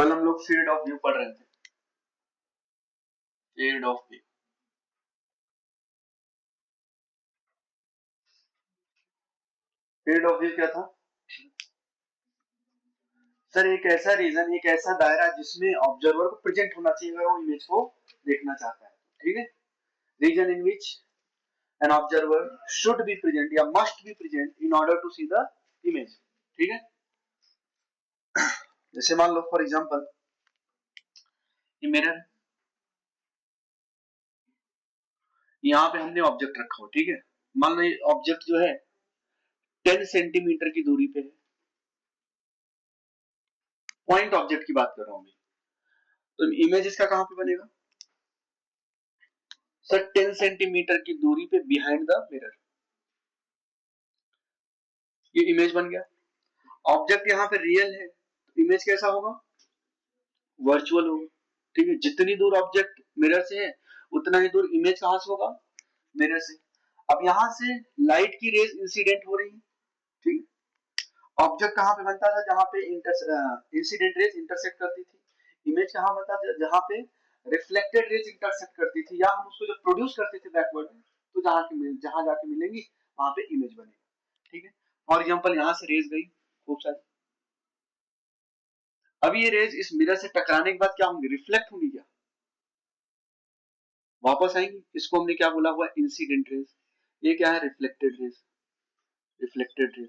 कल हम लोग फील्ड ऑफ व्यू पढ़ रहे थे। Field of view, field of view क्या था सर? एक ऐसा रीजन, एक ऐसा दायरा जिसमें ऑब्जर्वर को प्रेजेंट होना चाहिए अगर वो इमेज को देखना चाहता है। ठीक है, reason in which an observer should be present या must be present in order to see the image. ठीक है, जैसे मान लो फॉर एग्जांपल ये मिरर, यहाँ पे हमने ऑब्जेक्ट रखा हो। ठीक है, मान लो ये ऑब्जेक्ट जो है 10 सेंटीमीटर की दूरी पे है। पॉइंट ऑब्जेक्ट की बात कर रहा हूं मैं, तो इमेज इसका कहां पे बनेगा सर? 10 सेंटीमीटर की दूरी पे बिहाइंड द मिरर ये इमेज बन गया। ऑब्जेक्ट यहाँ पे रियल है तो इमेज कैसा होगा? वर्चुअल होगा। ठीक है, जितनी दूर ऑब्जेक्ट मिरर से है उतना ही दूर इमेज कहां से होगा? मिरर से। अब यहां से लाइट की रेज इंसिडेंट हो रही है। ठीक है, ऑब्जेक्ट कहां पे बनता था? जहां पे इंसिडेंट रेज इंटरसेक्ट करती थी। इमेज कहां बनता था? जहां पे रिफ्लेक्टेड रेज इंटरसेक्ट करती थी, या हम उसको जब प्रोड्यूस करते थे बैकवर्ड में, तो जहां जाके मिलेंगी वहां पे इमेज बनेगा। ठीक है, फॉर एग्जांपल यहां से रेज गई खूब सारी, अभी ये रेज इस मिरर से टकराने के बाद क्या होंगी? रिफ्लेक्ट होंगी, क्या वापस आएंगी? इसको हमने क्या बोला हुआ? Incident raise. ये क्या है? Reflected raise, reflected raise.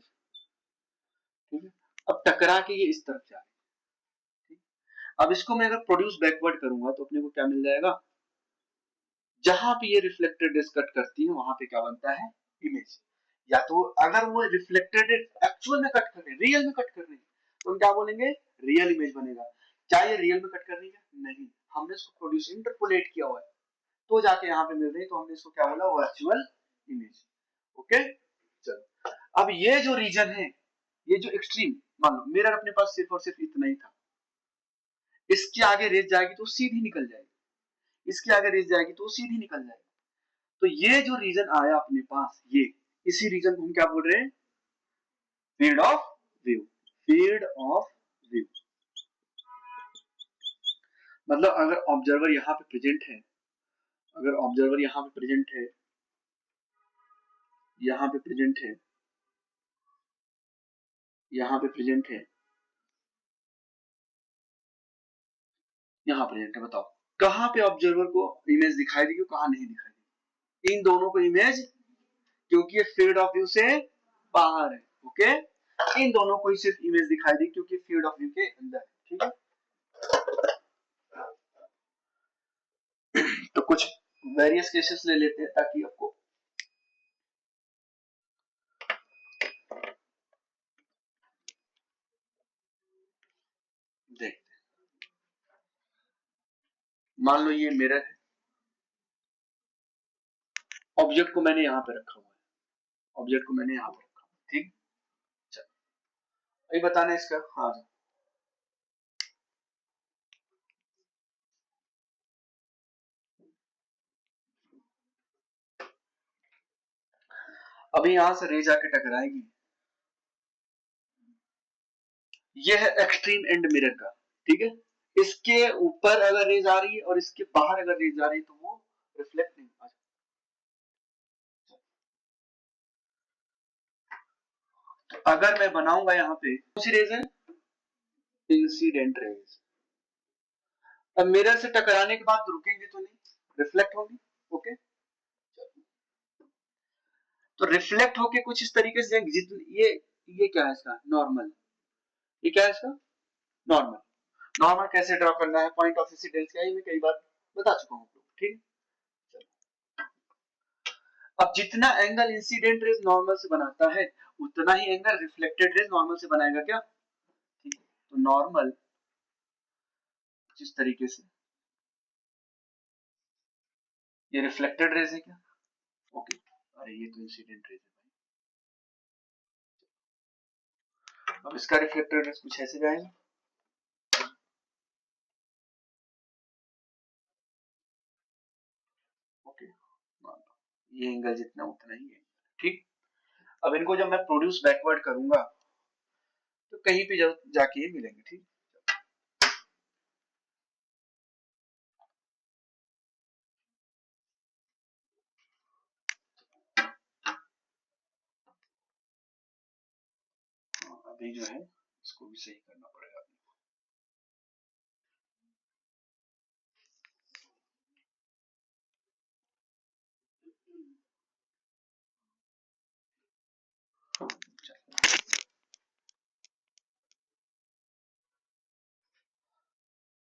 ठीक है, अब टकरा के ये इस तरफ जा रही है। अब इसको मैं अगर प्रोड्यूस बैकवर्ड करूंगा तो अपने को क्या मिल जाएगा? जहां पे ये रिफ्लेक्टेड रेज कट करती है वहां पे क्या बनता है? इमेज। या तो अगर वो रिफ्लेक्टेड एक्चुअल में कट कर रही है, रियल में कट कर रही है, तो हम क्या बोलेंगे? रियल इमेज बनेगा। क्या ये रियल में कट कर रही है? नहीं, हमने इसको प्रोड्यूस इंटरपोलेट किया हुआ है तो जाके यहाँ पे मिल रही है, तो हमने इसको क्या बोला? Virtual image. ओके, चलो अब ये जो रीजन है, ये जो एक्सट्रीम, मान लो मिरर अपने पास सिर्फ और सिर्फ इतना ही था, इसके आगे रेज जाएगी तो सीधी निकल जाएगी, इसके आगे रेज जाएगी तो सीधी निकल जाएगी। तो ये जो रीजन आया अपने पास, ये इसी रीजन को हम क्या बोल रहे हैं? Field of view. Field of view मतलब अगर ऑब्जर्वर यहाँ पे प्रेजेंट है, अगर ऑब्जर्वर यहाँ पे प्रेजेंट है, यहाँ पे प्रेजेंट है, यहाँ पे प्रेजेंट है, यहाँ प्रेजेंट है, बताओ कहां पे ऑब्जर्वर को इमेज दिखाई देगी, कहां नहीं दिखाई देगी? इन दोनों को इमेज, क्योंकि ये फील्ड ऑफ व्यू से बाहर है। ओके, इन दोनों को ही सिर्फ इमेज दिखाई देगी क्योंकि फील्ड ऑफ व्यू के अंदर है। ठीक है, तो कुछ वेरियस केसेस ले लेते हैं ताकि आपको देखते हैं। मान लो ये मिरर है, ऑब्जेक्ट को मैंने यहां पे रखा हुआ है, ऑब्जेक्ट को मैंने यहां पे रखा हुआ है। ठीक, चलो ये बताना इसका। हाँ, अभी यहां से रेज आके टकराएगी, ये है एक्सट्रीम एंड मिरर का। ठीक है, इसके ऊपर अगर रेज आ रही है और इसके बाहर अगर रेज आ रही है तो वो रिफ्लेक्ट नहीं होगा। तो अगर मैं बनाऊंगा यहाँ पे कौन सी रेज है? Incident raise. अब मिरर से टकराने के बाद रुकेंगे तो नहीं, रिफ्लेक्ट होंगी। ओके, तो रिफ्लेक्ट होके कुछ इस तरीके से ये क्या है इसका? नॉर्मल। ये क्या है इसका? नॉर्मल। नॉर्मल कैसे ड्रॉ करना है, पॉइंट ऑफ इंसिडेंस क्या है, मैं कई बार बता चुका हूँ। ठीक, अब जितना एंगल इंसिडेंट रेज नॉर्मल से बनाता है उतना ही एंगल रिफ्लेक्टेड रेज नॉर्मल से बनाएगा क्या? ठीक है, तो नॉर्मल जिस तरीके से, ये रिफ्लेक्टेड रेज है क्या? ओके, अरे ये तो इंसिडेंट रेज है भाई। अब इसका रिफ्लेक्टेड रेज कुछ ऐसे जाएगा। ओके, ये एंगल जितना उतना ही है। ठीक, अब इनको जब मैं प्रोड्यूस बैकवर्ड करूंगा तो कहीं पे जाके ये मिलेंगे। ठीक, अभी जो है इसको भी सही करना पड़ेगा।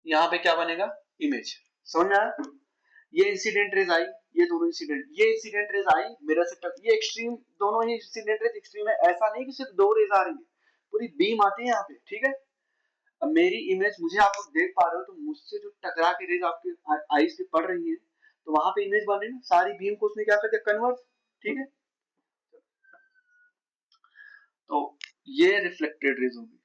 यहाँ पे क्या बनेगा, इमेज। समझ में आया? ये इंसिडेंट रेज आई, ये इंसिडेंट रेज आई मिरर से टच, ये एक्सट्रीम, दोनों ही इंसिडेंट रेज एक्सट्रीम है। ऐसा नहीं कि सिर्फ दो रेज आ रही है, पूरी बीम आती है यहाँ पे, ठीक है। अब मेरी इमेज, मुझे आप लोग देख पा रहे हो, तो मुझसे जो टकरा के रेज आपके आईज पे पड़ रही है, तो वहां पे इमेज बन रही है, सारी बीम को उसने क्या कर दिया, कन्वर्ट, ठीक है। तो ये रिफ्लेक्टेड रेज होगी।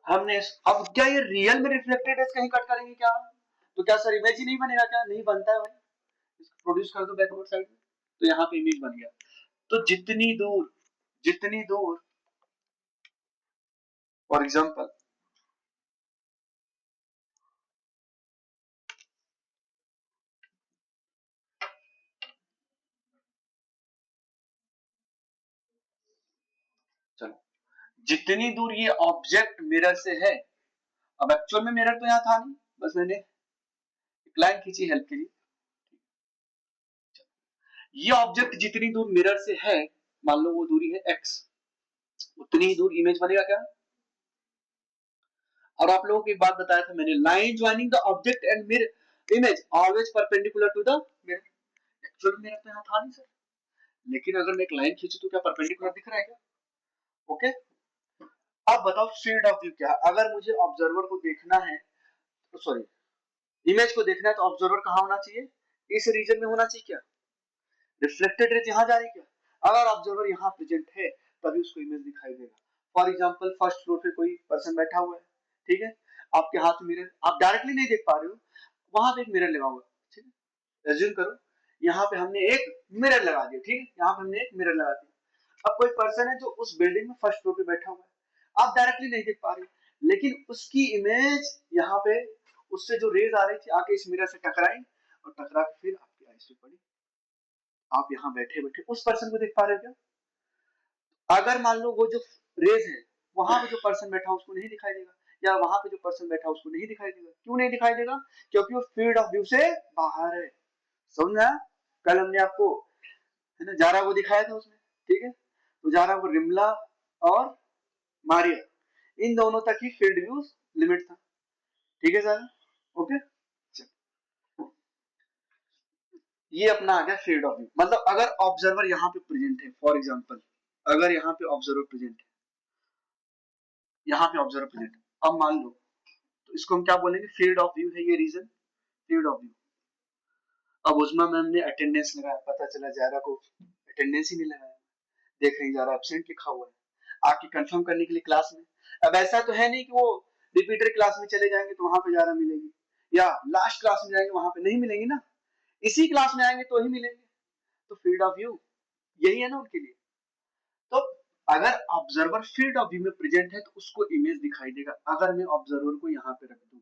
हमने अब क्या ये रियल में रिफ्लेक्टेड रेज कहीं कट करेंगे क्या? तो क्या सर इमेज ही नहीं बनेगा क्या? नहीं बनता है भाई, इसको प्रोड्यूस कर दो बैकवर्ड साइड में, तो यहाँ पे इमेज बन गया। तो जितनी दूर फॉर एग्जाम्पल, चलो, जितनी दूर ये ऑब्जेक्ट मिरर से है, अब एक्चुअल में मिरर तो यहाँ था नहीं, बस मैंने एक लाइन खींची हेल्प के लिए। ये ऑब्जेक्ट जितनी दूर मिरर से है, मान लो वो दूरी है x, उतनी ही दूर इमेज बनेगा क्या? और आप लोगों को एक बात बताया था मैंने, line joining the object and mirror image always perpendicular to the mirror. Actual mirror तो यहाँ था नहीं सर, लेकिन अगर मैं एक लाइन खींचू तो क्या परपेंडिकुलर दिख रहा है क्या? ओके। अब बताओ फील्ड ऑफ व्यू क्या है? अगर मुझे ऑब्जर्वर को देखना है, तो सॉरी, इमेज को देखना है, तो ऑब्जर्वर कहाँ होना चाहिए? इस रीजन में होना चाहिए क्या? रिफ्लेक्टेड रेज यहाँ जा रही क्या? अगर ऑब्जर्वर यहाँ प्रेजेंट है तभी उसको इमेज दिखाई देगा। फॉर एग्जांपल फर्स्ट फ्लोर पे कोई पर्सन बैठा हुआ है, ठीक है, आपके हाथ में मिरर, आप डायरेक्टली नहीं देख पा रहे हो, वहां पे एक मिरर लगा हुआ है, ठीक है, एज्यूम करो यहाँ पे हमने एक मिरर लगा दिया, ठीक है, यहाँ पे हमने एक मिरर लगा दिया। अब कोई पर्सन है जो उस बिल्डिंग में फर्स्ट फ्लोर पे बैठा हुआ है, आप डायरेक्टली नहीं देख पा रहे, लेकिन उसकी इमेज यहाँ पे, उससे जो रेज आ रही थी आके इस मिरर से टकराई, और टकरा के फिर आपकी आईज पे पड़ी। आप यहाँ बैठे बैठे उस पर्सन को देख पा रहे हो क्या? अगर मान लो वो जो रेज है वहां पे जो पर्सन बैठा उसको नहीं दिखाई देगा, या वहां पे जो पर्सन बैठा उसको नहीं दिखाई देगा। क्यों नहीं दिखाई देगा? क्योंकि वो फील्ड ऑफ व्यू से बाहर है। समझा? कल हमने आपको, है ना, जारा को दिखाया था उसमें, ठीक है, तो जारा को रिमला और मारिया, इन दोनों तक ही फील्ड व्यू लिमिट था, ठीक है सर, ओके। ये अपना आ गया फील्ड ऑफ व्यू। मतलब अगर ऑब्जर्वर यहाँ पे प्रेजेंट है, फॉर एग्जांपल अगर यहाँ पे ऑब्जर्वर प्रेजेंट है, यहाँ पे ऑब्जर्वर प्रेजेंट है, अब मान लो, तो इसको हम क्या बोलेंगे? फील्ड ऑफ व्यू है ये रीजन, फील्ड ऑफ व्यू। अब उजमा मैम ने अटेंडेंस लगाया, पता चला जारा को अटेंडेंस ही नहीं लगाया, देख रही जारा एब्सेंट लिखा हुआ है, आके कंफर्म करने के लिए क्लास में। अब ऐसा तो है नहीं कि वो रिपीटर क्लास में चले जाएंगे तो वहां पे जारा मिलेगी, या लास्ट क्लास में जाएंगे वहां पे नहीं मिलेगी ना, इसी क्लास में आएंगे तो ही मिलेंगे। तो फील्ड ऑफ व्यू यही है ना उनके लिए। तो अगर ऑब्जर्वर फील्ड ऑफ व्यू में प्रेजेंट है तो उसको इमेज दिखाई देगा। अगर मैं ऑब्जर्वर को यहाँ पे रख दूं,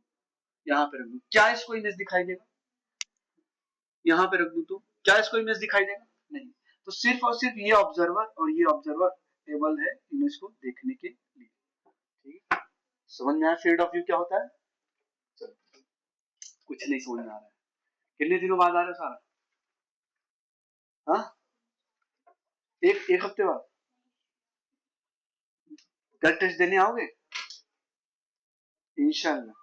यहाँ पे रख दूं, क्या इसको इमेज दिखाई देगा? यहाँ पे रख दूं तो क्या इसको इमेज दिखाई देगा? नहीं। तो सिर्फ और सिर्फ ये ऑब्जर्वर और ये ऑब्जर्वर एबल है इमेज को देखने के लिए, ठीक है। समझ में आया फील्ड ऑफ व्यू क्या होता है? चलो, कुछ नहीं समझ में आ रहा है, कितने दिनों बाद आ रहा है सारा? हाँ, एक एक हफ्ते बाद ब्लड टेस्ट देने आओगे इंशाल्लाह।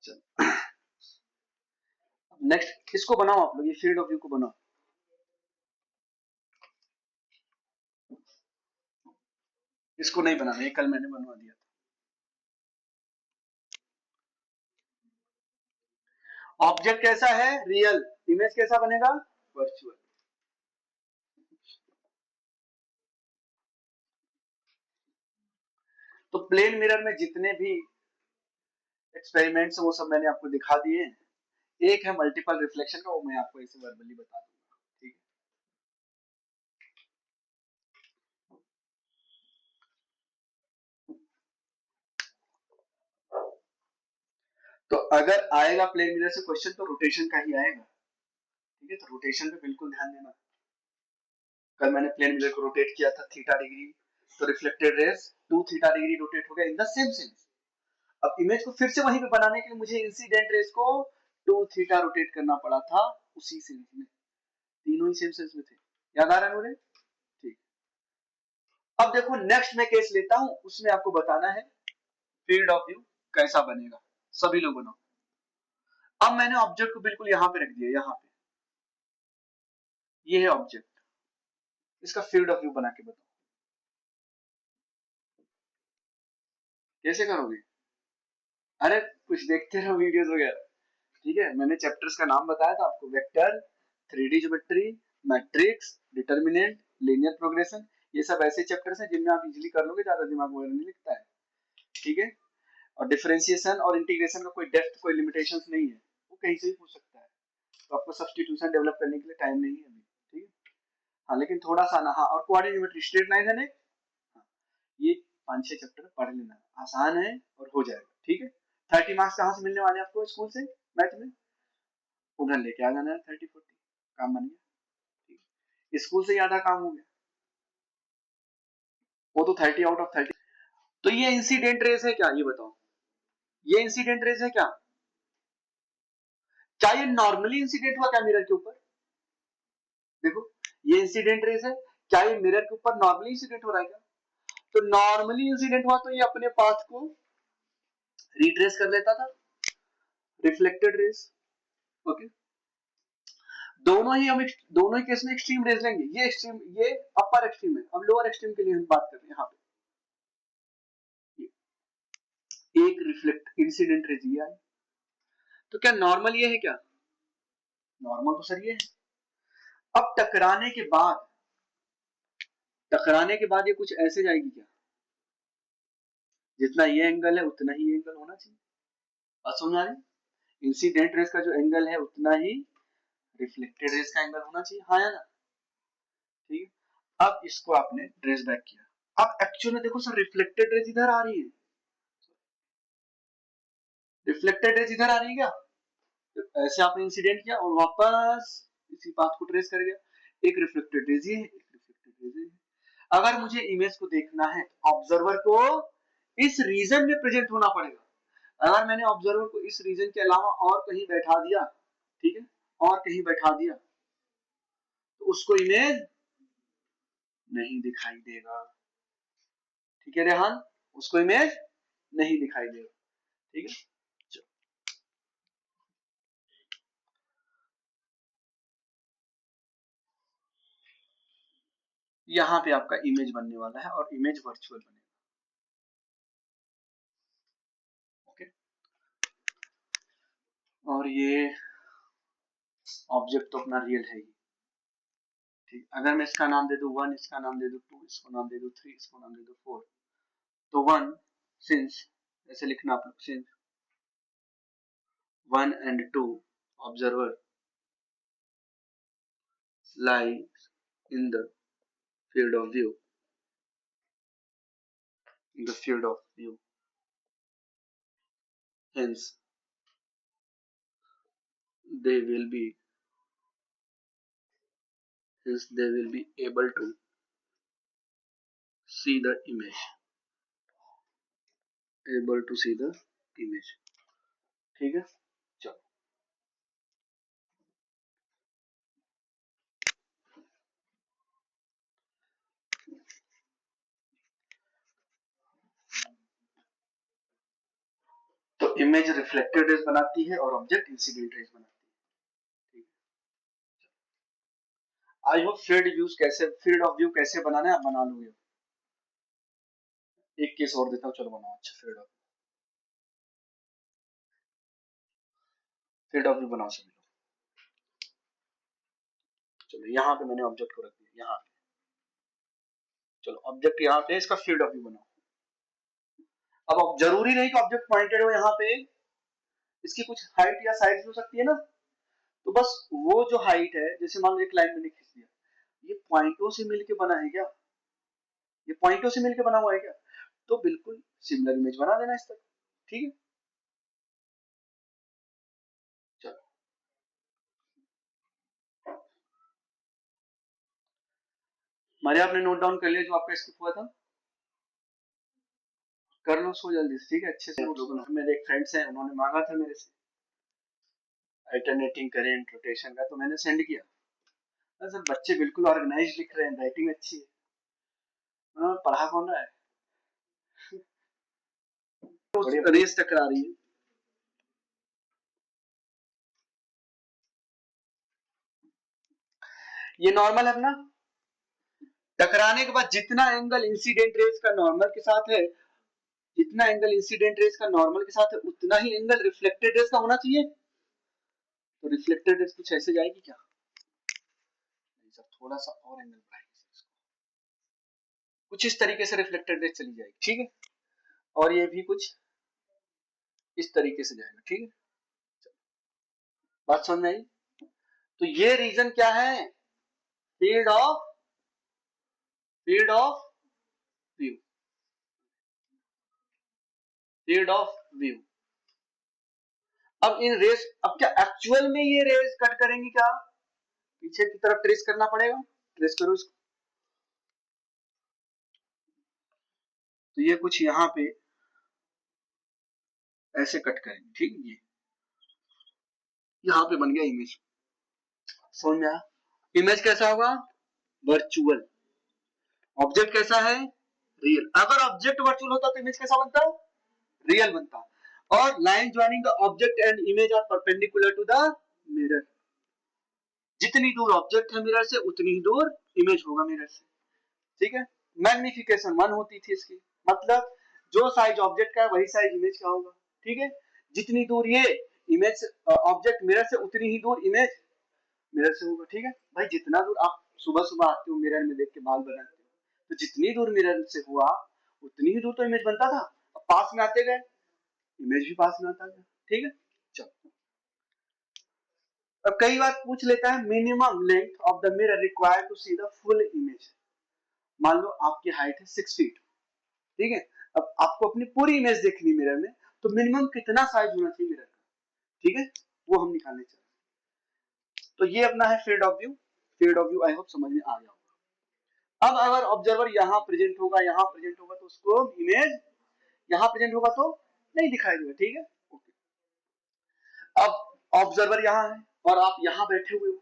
चलो नेक्स्ट इसको बनाओ आप लोग, ये फील्ड ऑफ व्यू को बनाओ। इसको नहीं बनाना, ये कल मैंने बनवा दिया था। ऑब्जेक्ट कैसा है? रियल। इमेज कैसा बनेगा? वर्चुअल। तो प्लेन मिरर में जितने भी एक्सपेरिमेंट्स वो सब मैंने आपको दिखा दिए हैं। एक है मल्टीपल रिफ्लेक्शन का, वो मैं आपको ऐसे वर्बली बता दूंगा, ठीक है। तो अगर आएगा प्लेन मिरर से क्वेश्चन तो रोटेशन का ही आएगा, ठीक है। तो रोटेशन पे बिल्कुल ध्यान देना। कल मैंने प्लेन मिरर को रोटेट किया था थीटा डिग्री, तो reflected raise 2 theta degree rotate हो गया इन द सेम सेंस। अब इमेज को फिर से वहीं पे बनाने के लिए मुझे इंसिडेंट रेज को 2 थीटा रोटेट करना पड़ा था उसी सेंस में, तीनों ही सेम सेंस में थे। याद आ रहा है मुझे? ठीक। अब देखो नेक्स्ट मैं केस लेता हूं, उसमें आपको बताना है फील्ड ऑफ व्यू कैसा बनेगा। सभी लोग बनाओ। अब मैंने ऑब्जेक्ट को बिल्कुल यहां पे रख दिया, यहां पे ये है ऑब्जेक्ट, इसका फील्ड ऑफ व्यू बना के बताओ कैसे करोगे। अरे कुछ देखते रहो वीडियोस वगैरह, ठीक है। मैंने चैप्टर्स का नाम बताया था आपको, vector, 3D geometry, matrix, determinant, linear progression. ये सब ऐसे चैप्टर्स हैं जिनमें आप इजीली कर लोगे, ज्यादा दिमाग वगैरह नहीं लगता है, ठीक है। और डिफरेंशिएशन और इंटीग्रेशन का कोई डेप्थ, कोई लिमिटेशंस नहीं है, वो कहीं से भी पूछ सकता है। तो आपको सब्स्टिट्यूशन डेवलप करने के लिए टाइम नहीं है अभी, ठीक है। हाँ लेकिन थोड़ा सा ना, हाँ। और कोऑर्डिनेट ज्योमेट्री, स्ट्रेट लाइन है ना, हाँ, ये 5-6 चैप्टर पढ़ लेना, आसान है और हो जाएगा, ठीक है। 30 मार्क्स कहाँ से मिलने वाले आपको स्कूल से मैथ में, उधर लेके आ जाना है 30-40, काम बन गया, ठीक है। स्कूल से ज्यादा काम हो गया, वो तो 30 आउट ऑफ 30। तो ये इंसिडेंट रेस है क्या, ये बताओ, ये इंसिडेंट रेस है क्या? क्या ये नॉर्मली इंसिडेंट हुआ क्या मिरर के ऊपर? देखो ये इंसिडेंट रेस है, क्या ये मिरर के ऊपर नॉर्मली इंसिडेंट हो रहा है क्या? तो नॉर्मली इंसिडेंट हुआ तो ये अपने पाथ को रिट्रेस कर लेता था, रिफ्लेक्टेड रेस, ओके। दोनों ही केस में एक्सट्रीम रेस लेंगे, ये एक्सट्रीम, ये अपर एक्सट्रीम है। अब लोअर एक्सट्रीम के लिए हम बात कर रहे हैं यहाँ पे, एक रिफ्लेक्ट इंसिडेंट रेस ये आई। तो क्या नॉर्मल ये है क्या? नॉर्मल तो सर ये है। अब टकराने के बाद ये कुछ ऐसे जाएगी क्या, जितना ये एंगल है उतना ही एंगल होना चाहिए। बात समझ आ रही? इंसिडेंट रेस का जो एंगल है उतना ही रिफ्लेक्टेड रेस का एंगल होना चाहिए, हाँ या ना, ठीक है। अब इसको आपने ट्रेस बैक किया। अब एक्चुअल में देखो सर, रिफ्लेक्टेड रेस इधर आ रही है, रिफ्लेक्टेड रेस इधर आ रही है क्या? तो ऐसे आपने इंसिडेंट किया और वापस इसी पाथ को ट्रेस कर गया। एक रिफ्लेक्टेड रेज ये है, एक रिफ्लेक्टेड रेज ये है। अगर मुझे इमेज को देखना है तो ऑब्जर्वर को इस रीजन में प्रेजेंट होना पड़ेगा। अगर मैंने ऑब्जर्वर को इस रीजन के अलावा और कहीं बैठा दिया, ठीक है, और कहीं बैठा दिया, तो उसको इमेज नहीं दिखाई देगा, ठीक है रेहान, उसको इमेज नहीं दिखाई देगा, ठीक है। यहाँ पे आपका इमेज बनने वाला है और इमेज वर्चुअल बनेगा, ओके। और ये ऑब्जेक्ट तो अपना रियल है ही, ठीक। अगर मैं इसका नाम दे दूं 1, इसका नाम दे दूं 2, इसको नाम दे दूं 3, इसको नाम दे दूं 4, तो 1 सिंस, ऐसे लिखना आप लोग, since 1 and 2 observer lies in the field of view, in the field of view, hence they will be able to see the image, able to see the image, ठीक है। चलो तो इमेज रिफ्लेक्टेड रेज बनाती है और object incident raise बनाती है, ठीक है। I hope field of view कैसे बनाना है आप बना लोगे। एक केस और देता हूँ, चलो बनाओ। अच्छा फील्ड ऑफ व्यू बनाओ सभी लोग। चलो यहाँ पे मैंने ऑब्जेक्ट को रख दिया, यहाँ पे, चलो ऑब्जेक्ट यहाँ पे, इसका फील्ड ऑफ व्यू बनाओ। अब जरूरी नहीं कि ऑब्जेक्ट पॉइंटेड हो यहाँ पे, इसकी कुछ हाइट या साइज हो सकती है ना। तो बस वो जो हाइट है, जैसे मान लो एक लाइन मैंने खींच दिया, ये पॉइंटों से मिलके बना है क्या, ये पॉइंटों से मिलके बना हुआ है क्या, तो बिल्कुल सिमिलर इमेज बना देना इस तरह, ठीक है। मारे आपने नोट डाउन कर लिया जो आपका स्किप हुआ था? कर लो उसको जल्दी से, ठीक है, अच्छे से आप लोगों ने, मेरे एक फ्रेंड्स हैं उन्होंने मांगा था मेरे से अल्टरनेटिंग करेंट रोटेशन का, तो मैंने सेंड किया। सर बच्चे बिल्कुल ऑर्गेनाइज लिख रहे हैं, राइटिंग अच्छी है, पढ़ा कौन रहा है? रेस टकरा रही है। ये नॉर्मल है अपना, टकराने के बाद जितना एंगल इंसिडेंट रेस का नॉर्मल के साथ है, जितना एंगल इंसिडेंट रेस का नॉर्मल के साथ है, उतना ही एंगल रिफ्लेक्टेड रेस का होना चाहिए। तो रिफ्लेक्टेड रेस कुछ ऐसे जाएगी क्या? नहीं सर, थोड़ा सा और एंगल बढ़ाएंगे, कुछ इस तरीके से रिफ्लेक्टेड रेस चली जाएगी, ठीक है, और ये भी कुछ इस तरीके से जाएगा, ठीक है, बात समझ में आई? तो ये रीजन क्या है? Field of view, field of view. अब इन रेस, अब क्या एक्चुअल में ये रेस कट करेंगी क्या? पीछे की तरफ ट्रेस करना पड़ेगा, ट्रेस करो इसको। तो ये कुछ यहां पे ऐसे कट करेंगे, ठीक है, ये यहां पे बन गया इमेज, समझ में आया? इमेज कैसा होगा? वर्चुअल। ऑब्जेक्ट कैसा है? रियल। अगर ऑब्जेक्ट वर्चुअल होता तो इमेज कैसा बनता? रियल बनता। और line joining the object and image are perpendicular to the mirror. जितनी दूर ऑब्जेक्ट है मिरर से, उतनी ही दूर इमेज होगा मिरर से, ठीक है। मैग्निफिकेशन 1 होती थी इसकी, मतलब जो साइज ऑब्जेक्ट का है वही साइज इमेज का होगा, ठीक है। जितनी दूर ये इमेज ऑब्जेक्ट मिरर से, उतनी ही दूर इमेज मिरर से होगा, ठीक है भाई। जितना दूर आप सुबह सुबह आते हो मिरर में देख के बाल बनाते हो, तो जितनी दूर मिरर से हुआ उतनी ही दूर तो इमेज बनता था। अब पास में आते गए, इमेज भी पास में आता गया, ठीक है। चलो, अब कई बार पूछ लेता है minimum length of the mirror required to see the full image. मान लो आपकी हाइट है 6 फीट, ठीक है। अब आपको अपनी पूरी इमेज देखनी मिरर में, तो मिनिमम कितना साइज होना चाहिए मिरर का, ठीक है, वो हम निकालने चाहिए। तो ये अपना है field of view. Field of view I hope समझ में आ गया होगा। अब अगर ऑब्जर्वर यहाँ प्रेजेंट होगा, यहाँ प्रेजेंट होगा, तो उसको इमेज यहाँ प्रेजेंट होगा तो नहीं दिखाई देगा, ठीक है, ओके। अब ऑब्जर्वर यहाँ है और आप यहाँ बैठे हुए हो,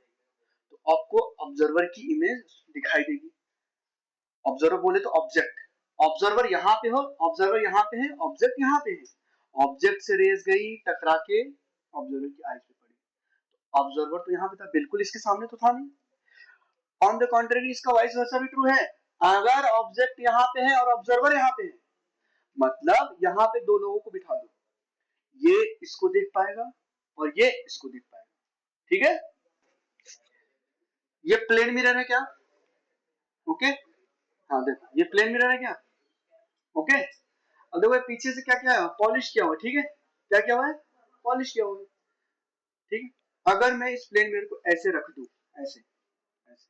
तो आपको ऑब्जर्वर की इमेज दिखाई देगी। ऑब्जर्वर बोले तो ऑब्जेक्ट, ऑब्जर्वर यहाँ पे हो, ऑब्जर्वर यहाँ पे है, ऑब्जेक्ट यहाँ पे है। ऑब्जेक्ट से रेज गई, टकरा के ऑब्जर्वर की आईज पे पड़ी, तो ऑब्जर्वर तो यहाँ पे था, बिल्कुल इसके सामने तो था नहीं। ऑन द कॉन्ट्रेरी इसका वाइस वर्सा भी ट्रू है। अगर ऑब्जेक्ट यहाँ पे है और ऑब्जर्वर यहाँ पे है, मतलब यहाँ पे दो लोगों को बिठा दो, ये इसको देख पाएगा और ये इसको देख पाएगा, ठीक है। ये प्लेन मिरर है क्या? ओके, हाँ देखो ये प्लेन मिरर है क्या? ओके। अब देखो पीछे से क्या क्या है, पॉलिश किया हुआ, ठीक है, क्या क्या हुआ है? पॉलिश किया हुआ, ठीक है। अगर मैं इस प्लेन मिरर को ऐसे रख दूं, ऐसे ऐसे,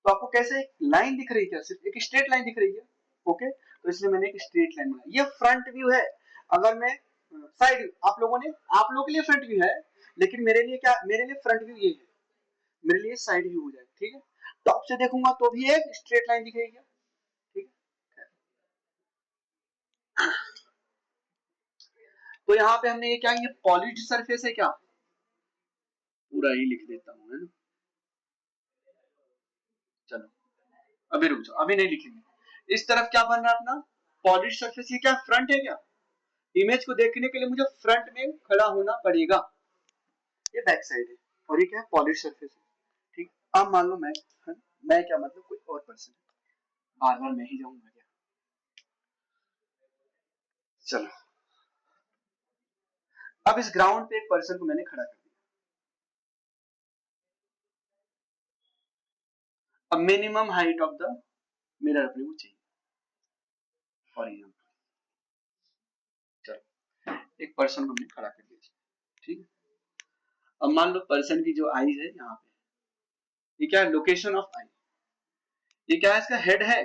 तो आपको कैसे एक लाइन दिख रही है? सिर्फ एक स्ट्रेट लाइन दिख रही है, ओके। तो इसलिए मैंने एक स्ट्रेट लाइन बनाई। ये फ्रंट व्यू है। अगर मैं साइड, आप लोगों के लिए फ्रंट व्यू है, लेकिन मेरे लिए क्या, मेरे लिए फ्रंट व्यू ये है, मेरे लिए साइड व्यू हो जाएगा, ठीक है। टॉप से देखूंगा तो भी एक स्ट्रेट लाइन दिखेगी, ठीक है। तो यहाँ पे हमने ये क्या, ये पॉलिश्ड सरफेस है क्या? पूरा ही लिख देता हूँ, है ना। चलो अभी रुक जाओ, अभी नहीं लिखेंगे। इस तरफ क्या बन रहा है अपना? Polish surface. ये क्या फ्रंट है क्या? इमेज को देखने के लिए मुझे फ्रंट में खड़ा होना पड़ेगा। ये बैक साइड है और ये क्या है? पॉलिश सरफेस है, ठीक। अब मान लो मैं, है? मैं क्या मतलब कोई और पर्सन है, बार बार मैं ही जाऊंगा क्या? चलो, अब इस ग्राउंड पे एक पर्सन को मैंने खड़ा कर दिया। अब minimum height of the mirror अपने को चाहिए, फॉर एग्जाम्पल। चलो, एक पर्सन को हमने खड़ा कर दिया, ठीक है। अब मान लो पर्सन की जो आईज है यहाँ पे, ये क्या है? लोकेशन ऑफ आई। ये क्या है? इसका हेड है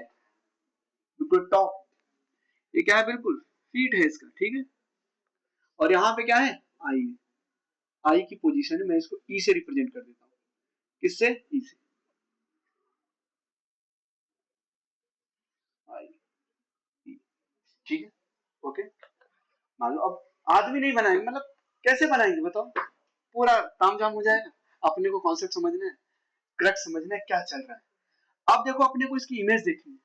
बिल्कुल टॉप। ये क्या है? बिल्कुल फीट है इसका, ठीक है। और यहाँ पे क्या है? आई है। आई की पोजीशन है, मैं इसको ई से रिप्रेजेंट कर देता हूँ। किससे? ई से। ठीक है, ओके। मान लो अब आदमी नहीं बनाएंगे, मतलब कैसे बनाएंगे बताओ, पूरा तामझाम हो जाएगा। अपने को कॉन्सेप्ट समझना है, क्रक्स समझना है क्या चल रहा है। अब देखो अपने को इसकी इमेज देखनी है,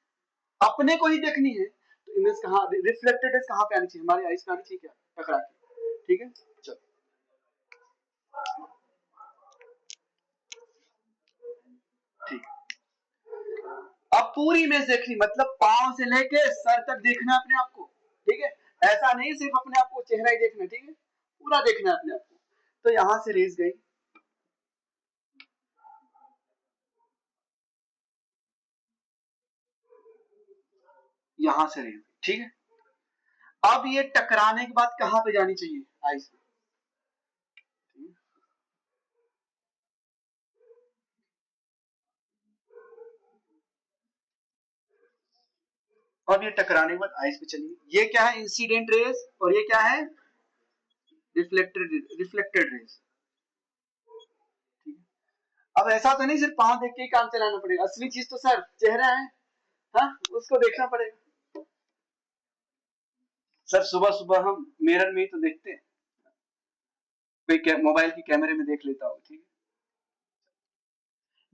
अपने को ही देखनी है, तो इमेज कहाँ रिफ्लेक्टेड है, कहाँ पे आनी चाहिए, हमारी आईज पे आनी चाहिए क्या, टकरा के, ठीक है। चलो ठीक, अब पूरी इमेज देखनी, मतलब पांव से लेके सर तक देखना अपने आप को, ठीक है। ऐसा नहीं सिर्फ अपने आप को चेहरा ही देखना, ठीक है, पूरा देखना है अपने आप को। तो यहां से रेज गई, यहां से रेज, ठीक है। अब ये टकराने के बाद कहां पे जानी चाहिए, आइस पे, अब ये टकराने के बाद आइस पे चलिए, ये क्या है, इंसिडेंट रेस, और ये क्या है, रिफ्लेक्टेड रेस, ठीक है। अब ऐसा तो नहीं सिर्फ पांव देख के ही काम चलाना पड़ेगा, असली चीज तो सर चेहरा है, हाँ उसको देखना पड़ेगा। सर सुबह सुबह हम मिरर में ही तो देखते हैं, कोई मोबाइल की कैमरे में देख लेता हो, ठीक है।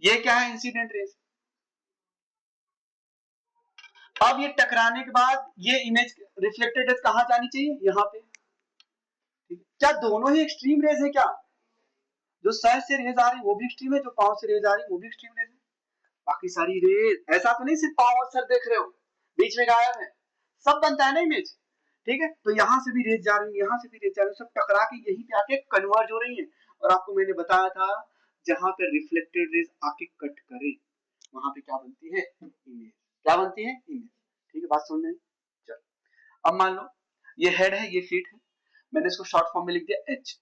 ये क्या है, इंसिडेंट रेस। अब ये टकराने के बाद ये इमेज रिफ्लेक्टेड रेस कहां जानी चाहिए, यहाँ पे, ठीक है। क्या दोनों ही एक्सट्रीम रेज है क्या, जो सर से रेज आ रही है वो भी एक्सट्रीम है, जो पांव से रेज आ रही है वो भी एक्सट्रीम रेज है, बाकी सारी रेज, ऐसा तो नहीं सिर्फ पांव और सर देख रहे हो, बीच में गायब है, सब बनता है ना इमेज, ठीक है। तो यहाँ से भी रेज जा रही है, यहाँ से भी रेज जा रही है, सब टकरा के यहीं पे आके कन्वर्ज हो रही है। और आपको मैंने बताया था जहां पे रिफ्लेक्टेड रेज आके कट करे वहां पे क्या बनती है, इमेज, क्या बनती है, इमेज, ठीक है। बात समझ में, चलो अब मान लो ये हेड है, ये फीट है, मैंने इसको शॉर्ट फॉर्म में लिख दिया एच,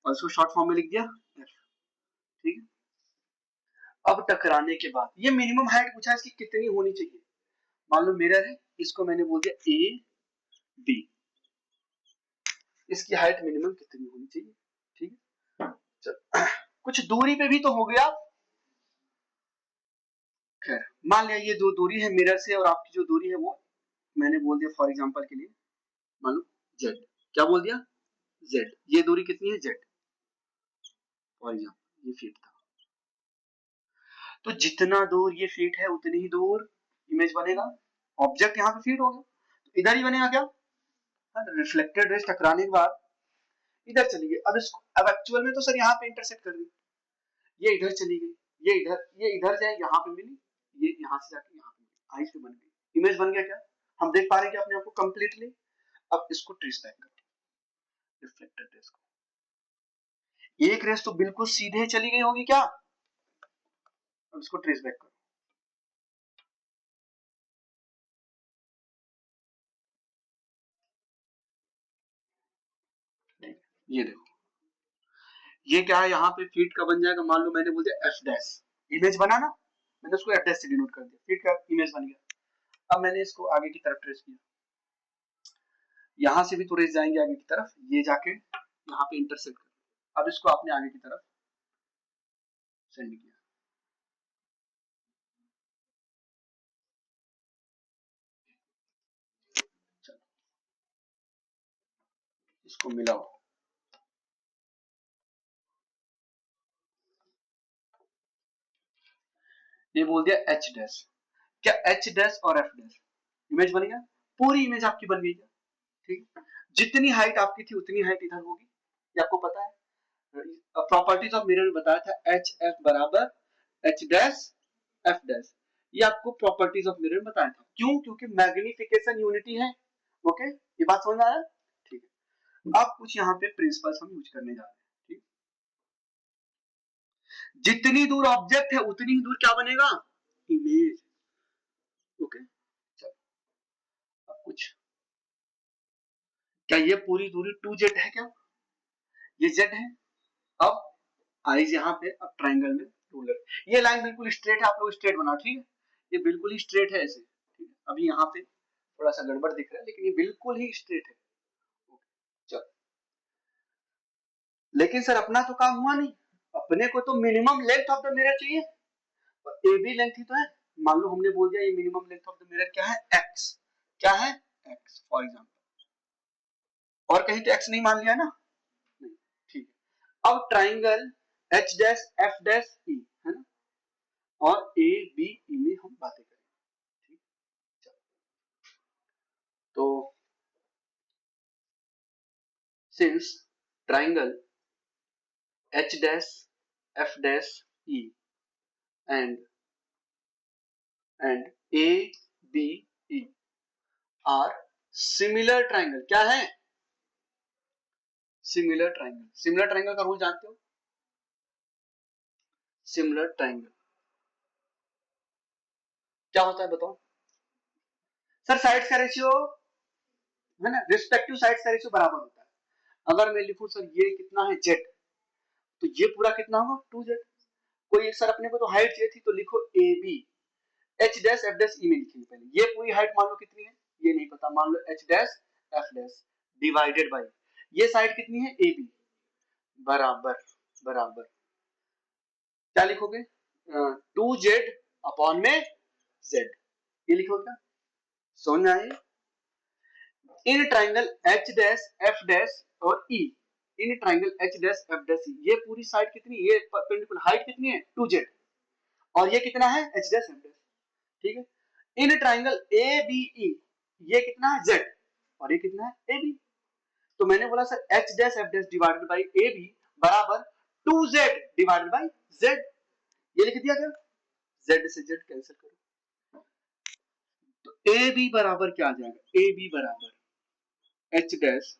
और इसको शॉर्ट फॉर्म में लिख दिया एफ, ठीक है। अब टकराने के बाद ये मिनिमम हाइट पूछा है, इसकी कितनी होनी चाहिए, मान लो मिरर है, इसको मैंने बोल दिया ए बी, इसकी हाइट मिनिमम कितनी होनी चाहिए, ठीक है। चल कुछ दूरी पे भी तो हो गया, खैर मान लिया ये दो दूरी है मिरर से और आपकी जो दूरी है वो मैंने बोल दिया फॉर एग्जांपल के लिए, मान लो जेड, क्या बोल दिया, जेड, ये दूरी कितनी है, जेड, फॉर एग्जांपल ये फीट था, तो जितना दूर ये फीट है उतनी ही दूर इमेज बनेगा, ऑब्जेक्ट यहाँ पे फीट हो गया, तो इधर ही बनेगा क्या, रिफ्लेक्टेड रेज टकराने के बाद इधर चली गई, अब इसको अब एक्चुअल में तो सर यहाँ पे इंटरसेक्ट कर दी, ये इधर चली गई, ये इधर जाए यहाँ पे मिली, ये यहाँ से जाके यहाँ पे मिली, आइस पे बन गई, इमेज बन गया क्या, हम देख पा रहे हैं क्या अपने आप को कंप्लीटली। अब इसको ट्रेस बैक करो, रिफ्लेक्टेड रेज को, एक रेस तो बिल्कुल सीधे चली गई होगी क्या, अब इसको ट्रेस बैक करो, ये देखो ये क्या है, यहाँ पे फीट का बन जाएगा, मान लो मैंने बोल दिया एफ डैश, इमेज बना ना, मैंने उसको एफ डैश से डिनोट कर दिया, फीट का इमेज बन गया। अब मैंने इसको आगे की तरफ ट्रेस किया, यहां से भी तो रेस जाएंगे आगे की तरफ, ये जाके यहाँ पे इंटरसेक्ट कर, अब इसको आपने आगे की तरफ सेंड किया, चलो इसको मिलाओ, ये बोल दिया एच डैश, क्या एच डैश और एफ डैश, इमेज बन गया, पूरी इमेज आपकी बन गई क्या, ठीक है। जितनी हाइट आपकी थी उतनी हाइट इधर होगी, ये आपको पता है, प्रॉपर्टीज ऑफ मिरर में बताया था एच एफ बराबर एच डैश एफ डैश, ये आपको प्रॉपर्टीज ऑफ मिरर में बताया था, क्यों, क्योंकि मैग्निफिकेशन यूनिटी है, ओके, ये बात समझ आया, ठीक है। अब कुछ यहाँ पे प्रिंसिपल्स हम यूज करने जा रहे हैं, ठीक, जितनी दूर ऑब्जेक्ट है उतनी ही दूर क्या बनेगा, इमेज, ओके। चलो अब कुछ, क्या ये पूरी दूरी 2z है क्या, ये z है, अब आइज यहाँ पे, अब ट्राइंगल में रूलर, ये लाइन बिल्कुल स्ट्रेट है, आप लोग स्ट्रेट बनाओ, ठीक है, ये बिल्कुल ही स्ट्रेट है ऐसे, ठीक है। अभी यहाँ पे थोड़ा सा गड़बड़ दिख रहा है लेकिन ये बिल्कुल ही स्ट्रेट है, चलो, लेकिन सर अपना तो काम हुआ नहीं, अपने को तो minimum length of the mirror चाहिए, ए बी लेंथ ही तो है, मान लो हमने बोल दिया ये minimum length of the mirror क्या है, एक्स, क्या है x फॉर एग्जांपल, और कहीं तो x नहीं मान लिया ना, नहीं, ठीक है। अब triangle H dash F dash ई है ना, और ए बी ई में हम बातें करें, ठीक। तो since triangle H dash F dash E and A B E are similar triangle, क्या है? Similar triangle. सिमिलर ट्राइंगल का रूल जानते हो? सिमिलर ट्राइंगल क्या होता है बताओ सर? साइड्स का रेशियो है ना, रिस्पेक्टिव साइड्स का रेशियो बराबर होता है। अगर मैं लिखूं सर ये कितना है z, तो ये पूरा कितना होगा 2z। कोई सर अपने को तो हाइट चाहिए थी, तो लिखो A B H dash F dash E में लिखेंगे पहले। ये पूरी हाइट मान लो कितनी है, ये नहीं पता, मान लो h dash F dash divided by ये साइड कितनी है ए बी, बराबर बराबर क्या लिखोगे 2z अपॉन में z, ये लिखोगे क्या? समझ में आए? In triangle H dash F dash और e, in triangle H dash F dash e, ये पूरी साइड कितनी, ये परपेंडिकुलर हाइट कितनी है 2z, और ये कितना है एच डैश एफ डैश, ठीक है। इन ट्राइंगल ए बी ई, ये कितना है z, और ये कितना है ए बी, तो मैंने बोला sir H dash F dash divided by A B बराबर 2z डिवाइडेड बाई z, ये लिख दिया क्या? z से z कैंसिल करो, तो ए बी बराबर क्या आ जाएगा? ए बी बराबर एच डैश,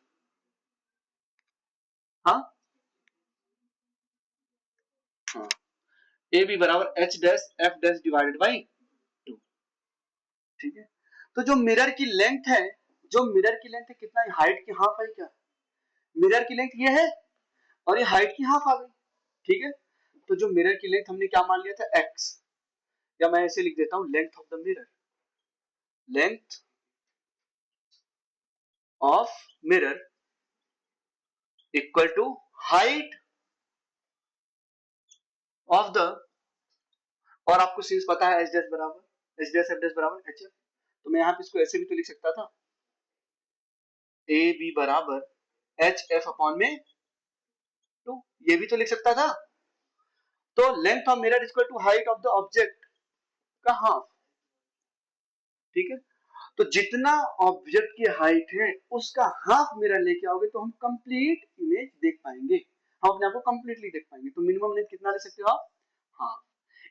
हाँ हाँ, ए बी बराबर H dash F dash divided by 2, ठीक है। तो जो मिरर की लेंथ है, जो मिरर की लेंथ है कितना है, हाइट की हाफ है क्या? मिरर की लेंथ ये है और ये हाइट की हाफ आ गई, ठीक है। तो जो मिरर की लेंथ हमने क्या मान लिया था x, या मैं ऐसे लिख देता हूं length of the mirror, length of mirror equal to height of the, और आपको सीन्स पता है एच डैश बराबर एच डैश एफ डैश बराबर एच एफ, तो मैं यहां पे इसको ऐसे भी तो लिख सकता था ए बी बराबर एच एफ अपॉन में 2, ये भी तो लिख सकता था। तो length of mirror equal to height of the object का हाफ, ठीक है। तो जितना ऑब्जेक्ट की हाइट है उसका हाफ मिरर लेके आओगे तो हम कंप्लीट इमेज देख पाएंगे, हम अपने आप को कंप्लीटली देख पाएंगे। तो मिनिमम लेंथ कितना ले सकते हो आप? हाँ,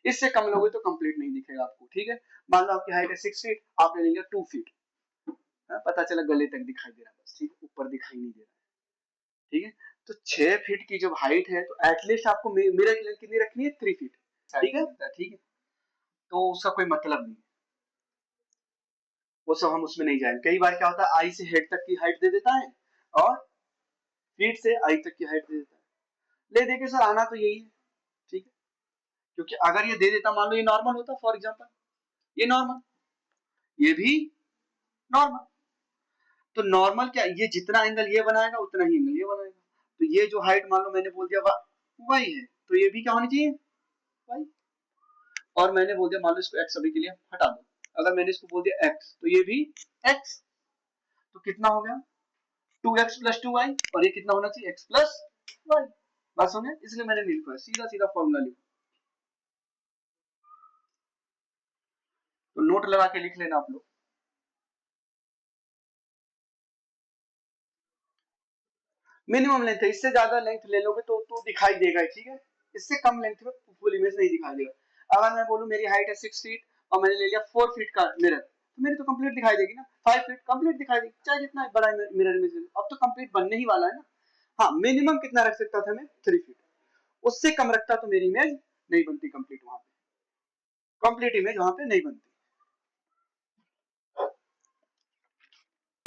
इससे कम लोगे तो कंप्लीट नहीं दिखेगा आपको, ठीक है। मान लो आपकी हाइट है 6 फीट, आपने ले लिया 2 फीट, पता चला गले तक दिखाई दे रहा है बस, ठीक है, ऊपर दिखाई नहीं दे रहा है, ठीक है। तो 6 फीट की जब हाइट है तो एटलीस्ट आपको मिरर की लेंथ कितनी रखनी है 3 फीट, ठीक है, ठीक है। तो उसका कोई मतलब नहीं, वो सब हम उसमें नहीं जाएंगे। कई बार क्या होता है आई से हेड तक की हाइट दे देता है और फीट से आई तक की हाइट दे देता है, ले देके सर आना तो यही है, ठीक है। क्योंकि अगर ये दे देता, मान लो ये नॉर्मल होता फॉर एग्जांपल, ये नॉर्मल, ये भी नॉर्मल, तो नॉर्मल क्या, ये जितना एंगल ये बनाएगा उतना ही एंगल ये बनाएगा, तो ये जो हाइट मान लो मैंने बोल दिया वाई है, तो ये भी क्या होनी चाहिए वाई, और मैंने बोल दिया मान लो इसको एक्स अभी के लिए हटा दो, अगर मैंने इसको बोल दिया एक्स तो ये भी एक्स, तो कितना हो गया 2x प्लस 2y, और ये कितना होना चाहिए x प्लस वाई, बात समझे? इसलिए मैंने नहीं लिखा, सीधा सीधा फॉर्मूला लिखो, तो नोट लगा के लिख लेना आप लोग। मिनिमम लेंथ है, इससे ज्यादा लेंथ ले लोगे तो दिखाई देगा, ठीक है। इससे कम लेंथ में फुल इमेज नहीं दिखाई देगा। अगर मैं बोलूं मेरी हाइट है 6 फीट और मैंने ले लिया 4 फीट का मिरर, तो मेरी तो कंप्लीट दिखाई देगी ना, 5 फीट कंप्लीट दिखाई देगी, चाहे जितना बड़ा मिरर इमेज ले लो, अब तो कंप्लीट बनने ही वाला है ना। हाँ, मिनिमम कितना रख सकता था मैं 3 फीट, उससे कम रखता तो मेरी इमेज नहीं बनती कंप्लीट, वहां पे कंप्लीट इमेज वहां पे नहीं बनती,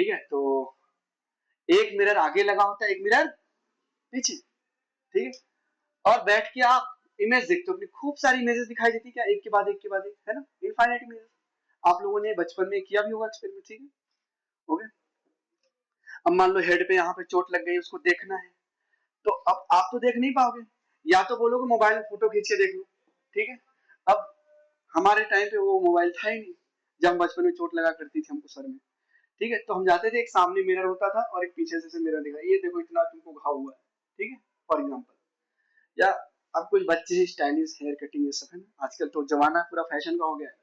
ठीक है। तो एक मिरर आगे लगा होता है, एक मिरर पीछे, ठीक है, और बैठ के आप इमेज देखते हो, अपनी खूब सारी इमेजेस दिखाई देती क्या, एक के बाद एक के बाद एक, है ना, इनफाइनाइट इमेजेस। आप लोगों ने बचपन में किया भी होगा एक्सपेरिमेंट, ठीक है, हो गया। अब मान लो हेड पे यहाँ पे चोट लग गई, उसको देखना है, तो अब आप तो देख नहीं पाओगे, या तो बोलोगे मोबाइल में फोटो खींच के देख लो, ठीक है। अब हमारे टाइम पे वो मोबाइल था ही नहीं, जब हम बचपन में चोट लगा करती थी हमको सर में, ठीक है, तो हम जाते थे, एक सामने मिरर होता था और एक पीछे से मिरर दिखा, ये देखो इतना तुमको घाव हुआ है, ठीक है, फॉर एग्जाम्पल। या अब कुछ बच्चे स्टाइलिश हेयर कटिंग ये सब है ना, आजकल तो जमाना पूरा फैशन का हो गया है,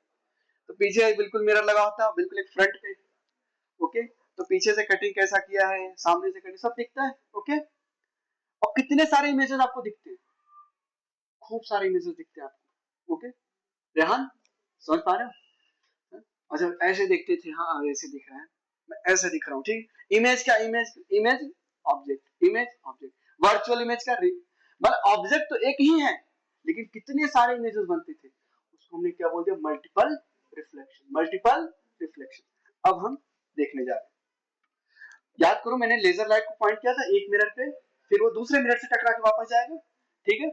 तो पीछे बिल्कुल मिरर लगा होता है, बिल्कुल एक फ्रंट पे, ओके, तो पीछे से कटिंग कैसा किया है, सामने से कटिंग, सब दिखता है, ओके। और कितने सारे इमेजेस आपको दिखते हैं, खूब सारे इमेजेस दिखते हैं आपको, ओके। रेहान, समझ पा रहे हो? अच्छा, ऐसे देखते थे, हाँ ऐसे दिख रहा है, मैं ऐसे दिख रहा हूँ, ठीक। इमेज क्या, image image object, image object, virtual image का मतलब ऑब्जेक्ट तो एक ही है, लेकिन कितने सारे इमेजेस बनते थे, उसको हमने क्या बोल दिया, मल्टीपल रिफ्लेक्शन, मल्टीपल रिफ्लेक्शन। अब हम देखने जा रहे हैं, याद करो मैंने लेजर लाइट को पॉइंट किया था एक मिरर पे, फिर वो दूसरे मिरर से टकरा के वापस जाएगा, ठीक है।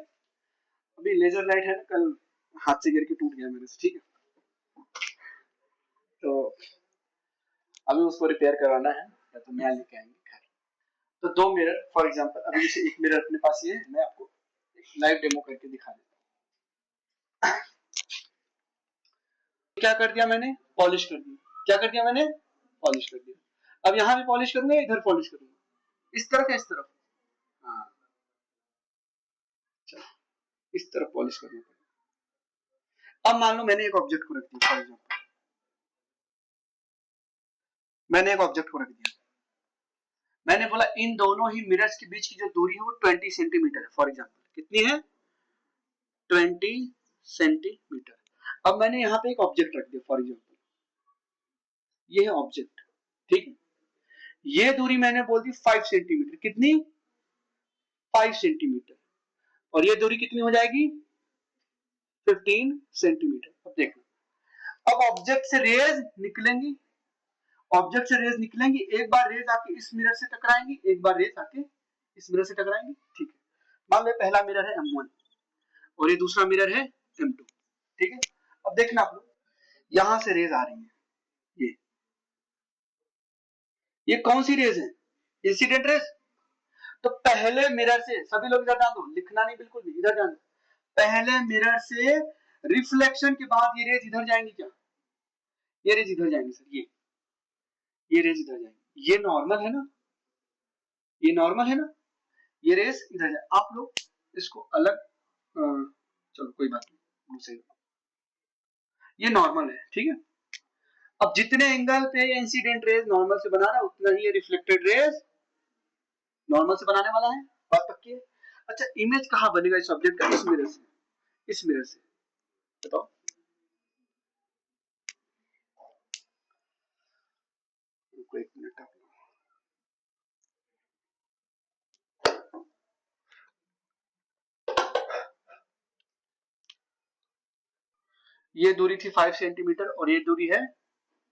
अभी लेजर लाइट है ना, कल हाथ से गिर के टूट गया मेरे से, ठीक है, तो अभी उसको रिपेयर करवाना है, या तो नया लेके आएंगे घर। तो दो मिरर फॉर एग्जांपल, अभी जैसे एक मिरर अपने पास ये है, मैं आपको एक लाइव डेमो करके दिखा देता हूँ। क्या कर दिया मैंने, पॉलिश कर दिया, क्या कर दिया मैंने, पॉलिश कर दिया। अब यहाँ भी पॉलिश करूंगा, इधर पॉलिश करूंगा, इस तरफ या इस तरफ, हाँ चलो, इस तरफ पॉलिश करना पड़ेगा। अब मान लो मैंने एक ऑब्जेक्ट को रख दिया, फॉर एग्जांपल मैंने एक ऑब्जेक्ट को रख दिया, मैंने बोला इन दोनों ही मिरर्स के बीच की जो दूरी है वो 20 सेंटीमीटर है, फॉर एग्जांपल कितनी है, 20 सेंटीमीटर। अब मैंने यहाँ पे एक ऑब्जेक्ट रख दिया, फॉर एग्जांपल ये है ऑब्जेक्ट, ठीक है, ये दूरी मैंने बोल दी 5 सेंटीमीटर, कितनी, 5 सेंटीमीटर, और ये दूरी कितनी हो जाएगी, 15 सेंटीमीटर। अब देखो, अब ऑब्जेक्ट से रेज निकलेंगी, ऑब्जेक्ट से रेज निकलेंगी, एक बार रेज आके इस मिरर से टकराएंगी, एक बार रेज आके इस मिरर से टकराएंगी, ठीक है। मान लो पहला मिरर है M1 और ये दूसरा मिरर है M2, ठीक है। अब देखना आप लोग, यहां से रेज आ रही है, ये ये कौन सी रेज है, इंसिडेंट रेज। तो पहले मिरर से, सभी लोग इधर ध्यान दो, लिखना नहीं बिल्कुल भी, इधर ध्यान दो, पहले मिरर से रिफ्लेक्शन के बाद ये रेज इधर जाएंगी क्या, ये रेज इधर जाएंगी सर, ये रेज इधर जाएंगी, ये नॉर्मल है ना, ये नॉर्मल है ना, ये रेज इधर जाए, आप लोग इसको अलग चलो कोई बात नहीं, दूसरे, ये नॉर्मल है, ठीक है। अब जितने एंगल पे इंसिडेंट रेज नॉर्मल से बना रहा है, उतना ही ये रिफ्लेक्टेड रेज नॉर्मल से बनाने वाला है, बात पक्की है। अच्छा, इमेज कहां बनेगा इस ऑब्जेक्ट का, इस मिरर से, इस मिरर से, बताओ, एक मिनट आप, ये दूरी थी 5 सेंटीमीटर और ये दूरी है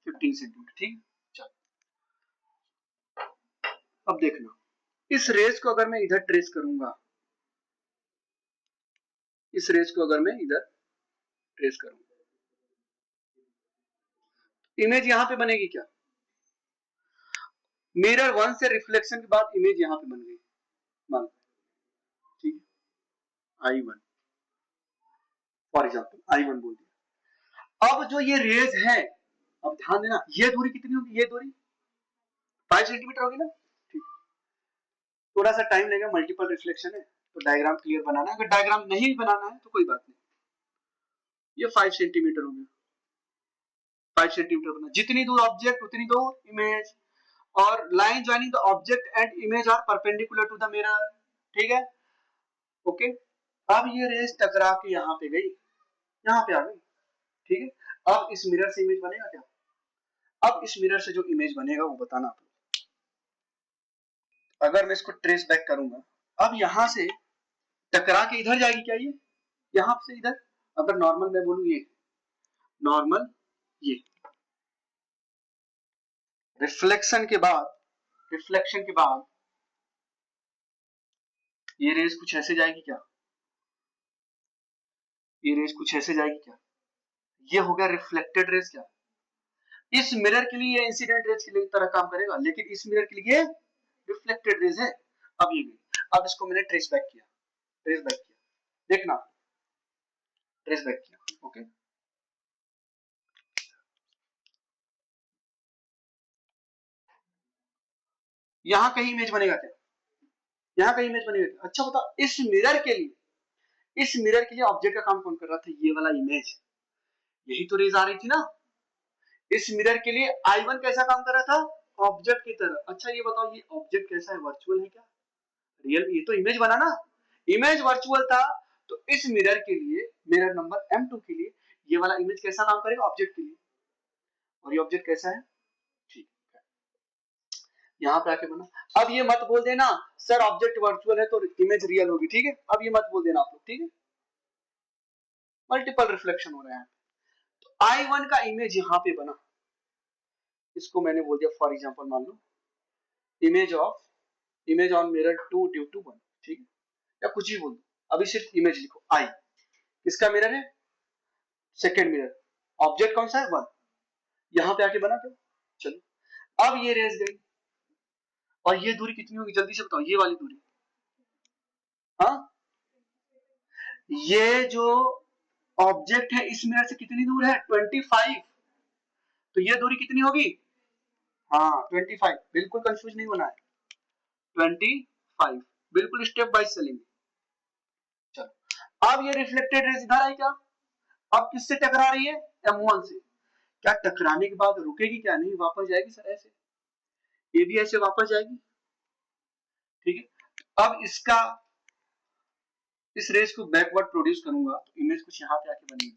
15 सेंटीमीटर, ठीक। चलो अब देखना, इस रेज को अगर मैं इधर ट्रेस करूंगा, इस रेज को अगर मैं इधर ट्रेस करूंगा, इमेज यहां पे बनेगी क्या, मिरर 1 से रिफ्लेक्शन के बाद इमेज यहां पे बन गई, मान, ठीक है, I1 फॉर एग्जांपल, I1 बोल दिया। अब जो ये रेज है, अब ध्यान देना, ये दूरी कितनी होगी, ये दूरी 5 सेंटीमीटर होगी ना, ठीक। थोड़ा सा टाइम लगेगा, मल्टीपल रिफ्लेक्शन है, तो डायग्राम क्लियर बनाना है, अगर डायग्राम नहीं बनाना है तो कोई बात नहीं, ये 5 सेंटीमीटर हो गया, 5 सेंटीमीटर बना, जितनी दूर ऑब्जेक्ट उतनी दूर इमेज, और line joining the object and image are perpendicular to the mirror, ठीक है, ओके। अब ये रेस टकरा के यहाँ पे गई, यहाँ पे आ गई, ठीक है। अब इस मिरर से इमेज बनेगा क्या, अब इस मिरर से जो इमेज बनेगा वो बताना आप, अगर मैं इसको ट्रेस बैक करूंगा, अब यहां से टकरा के इधर जाएगी क्या, ये यहां से इधर, अगर नॉर्मल मैं बोलूं, ये नॉर्मल, ये रिफ्लेक्शन के बाद, रिफ्लेक्शन के बाद ये रेस कुछ ऐसे जाएगी क्या, ये रेस कुछ ऐसे जाएगी क्या, ये हो गया रिफ्लेक्टेड रेस क्या, इस मिरर के लिए इंसिडेंट रेज की तरह काम करेगा, लेकिन इस मिरर के लिए रिफ्लेक्टेड रेज है। अब ये गई, अब इसको मैंने ट्रेस बैक किया, ट्रेस बैक किया, देखना, ट्रेस बैक किया, ओके। यहाँ कहीं इमेज बनेगा क्या? यहाँ कहीं इमेज बनेगा क्या? अच्छा बताओ, इस मिरर के लिए ऑब्जेक्ट का काम कौन कर रहा था? ये वाला इमेज, यही तो रेज आ रही थी ना। इस मिरर के लिए I1 कैसा काम कर रहा था? ऑब्जेक्ट की तरह। अच्छा ये बताओ, ये ऑब्जेक्ट कैसा है? वर्चुअल है क्या रियल? ये तो इमेज बना ना, इमेज वर्चुअल था। तो इस मिरर के लिए, मिरर नंबर M2 के लिए ये वाला इमेज कैसा काम करेगा? ऑब्जेक्ट के लिए। और ये ऑब्जेक्ट कैसा है? ठीक है, यहाँ पे आके बना। अब ये मत बोल देना सर ऑब्जेक्ट वर्चुअल है तो इमेज रियल होगी, ठीक है? अब ये मत बोल देना आप लोग, ठीक है? मल्टीपल रिफ्लेक्शन हो रहे हैं। तो I1 का इमेज यहाँ पे बना, इसको मैंने बोल दिया फॉर एग्जांपल, मान लो image on mirror 2 due to 1, ठीक है? या कुछ भी बोल दो, अभी सिर्फ इमेज लिखो। I किसका मिरर है? Second mirror. ऑब्जेक्ट कौन सा है? 1। यहाँ पे आके बना क्या? चलो अब ये रेस गई, और ये दूरी कितनी होगी जल्दी से बताओ, ये वाली दूरी। हाँ, ये जो ऑब्जेक्ट है इस मिरर से कितनी दूर है? 25। तो ये दूरी कितनी होगी? हाँ 25, बिल्कुल कंफ्यूज नहीं होना है, 25, बिल्कुल स्टेप वाइज चलेंगे। चलो अब ये रिफ्लेक्टेड रेज इधर आई क्या? अब किससे टकरा रही है? M1 से। क्या टकराने के बाद रुकेगी क्या? नहीं, वापस जाएगी सर ऐसे, ये भी ऐसे वापस जाएगी, ठीक है? अब इस रेस को बैकवर्ड प्रोड्यूस करूंगा तो इमेज कुछ यहाँ पे आके बनेगी।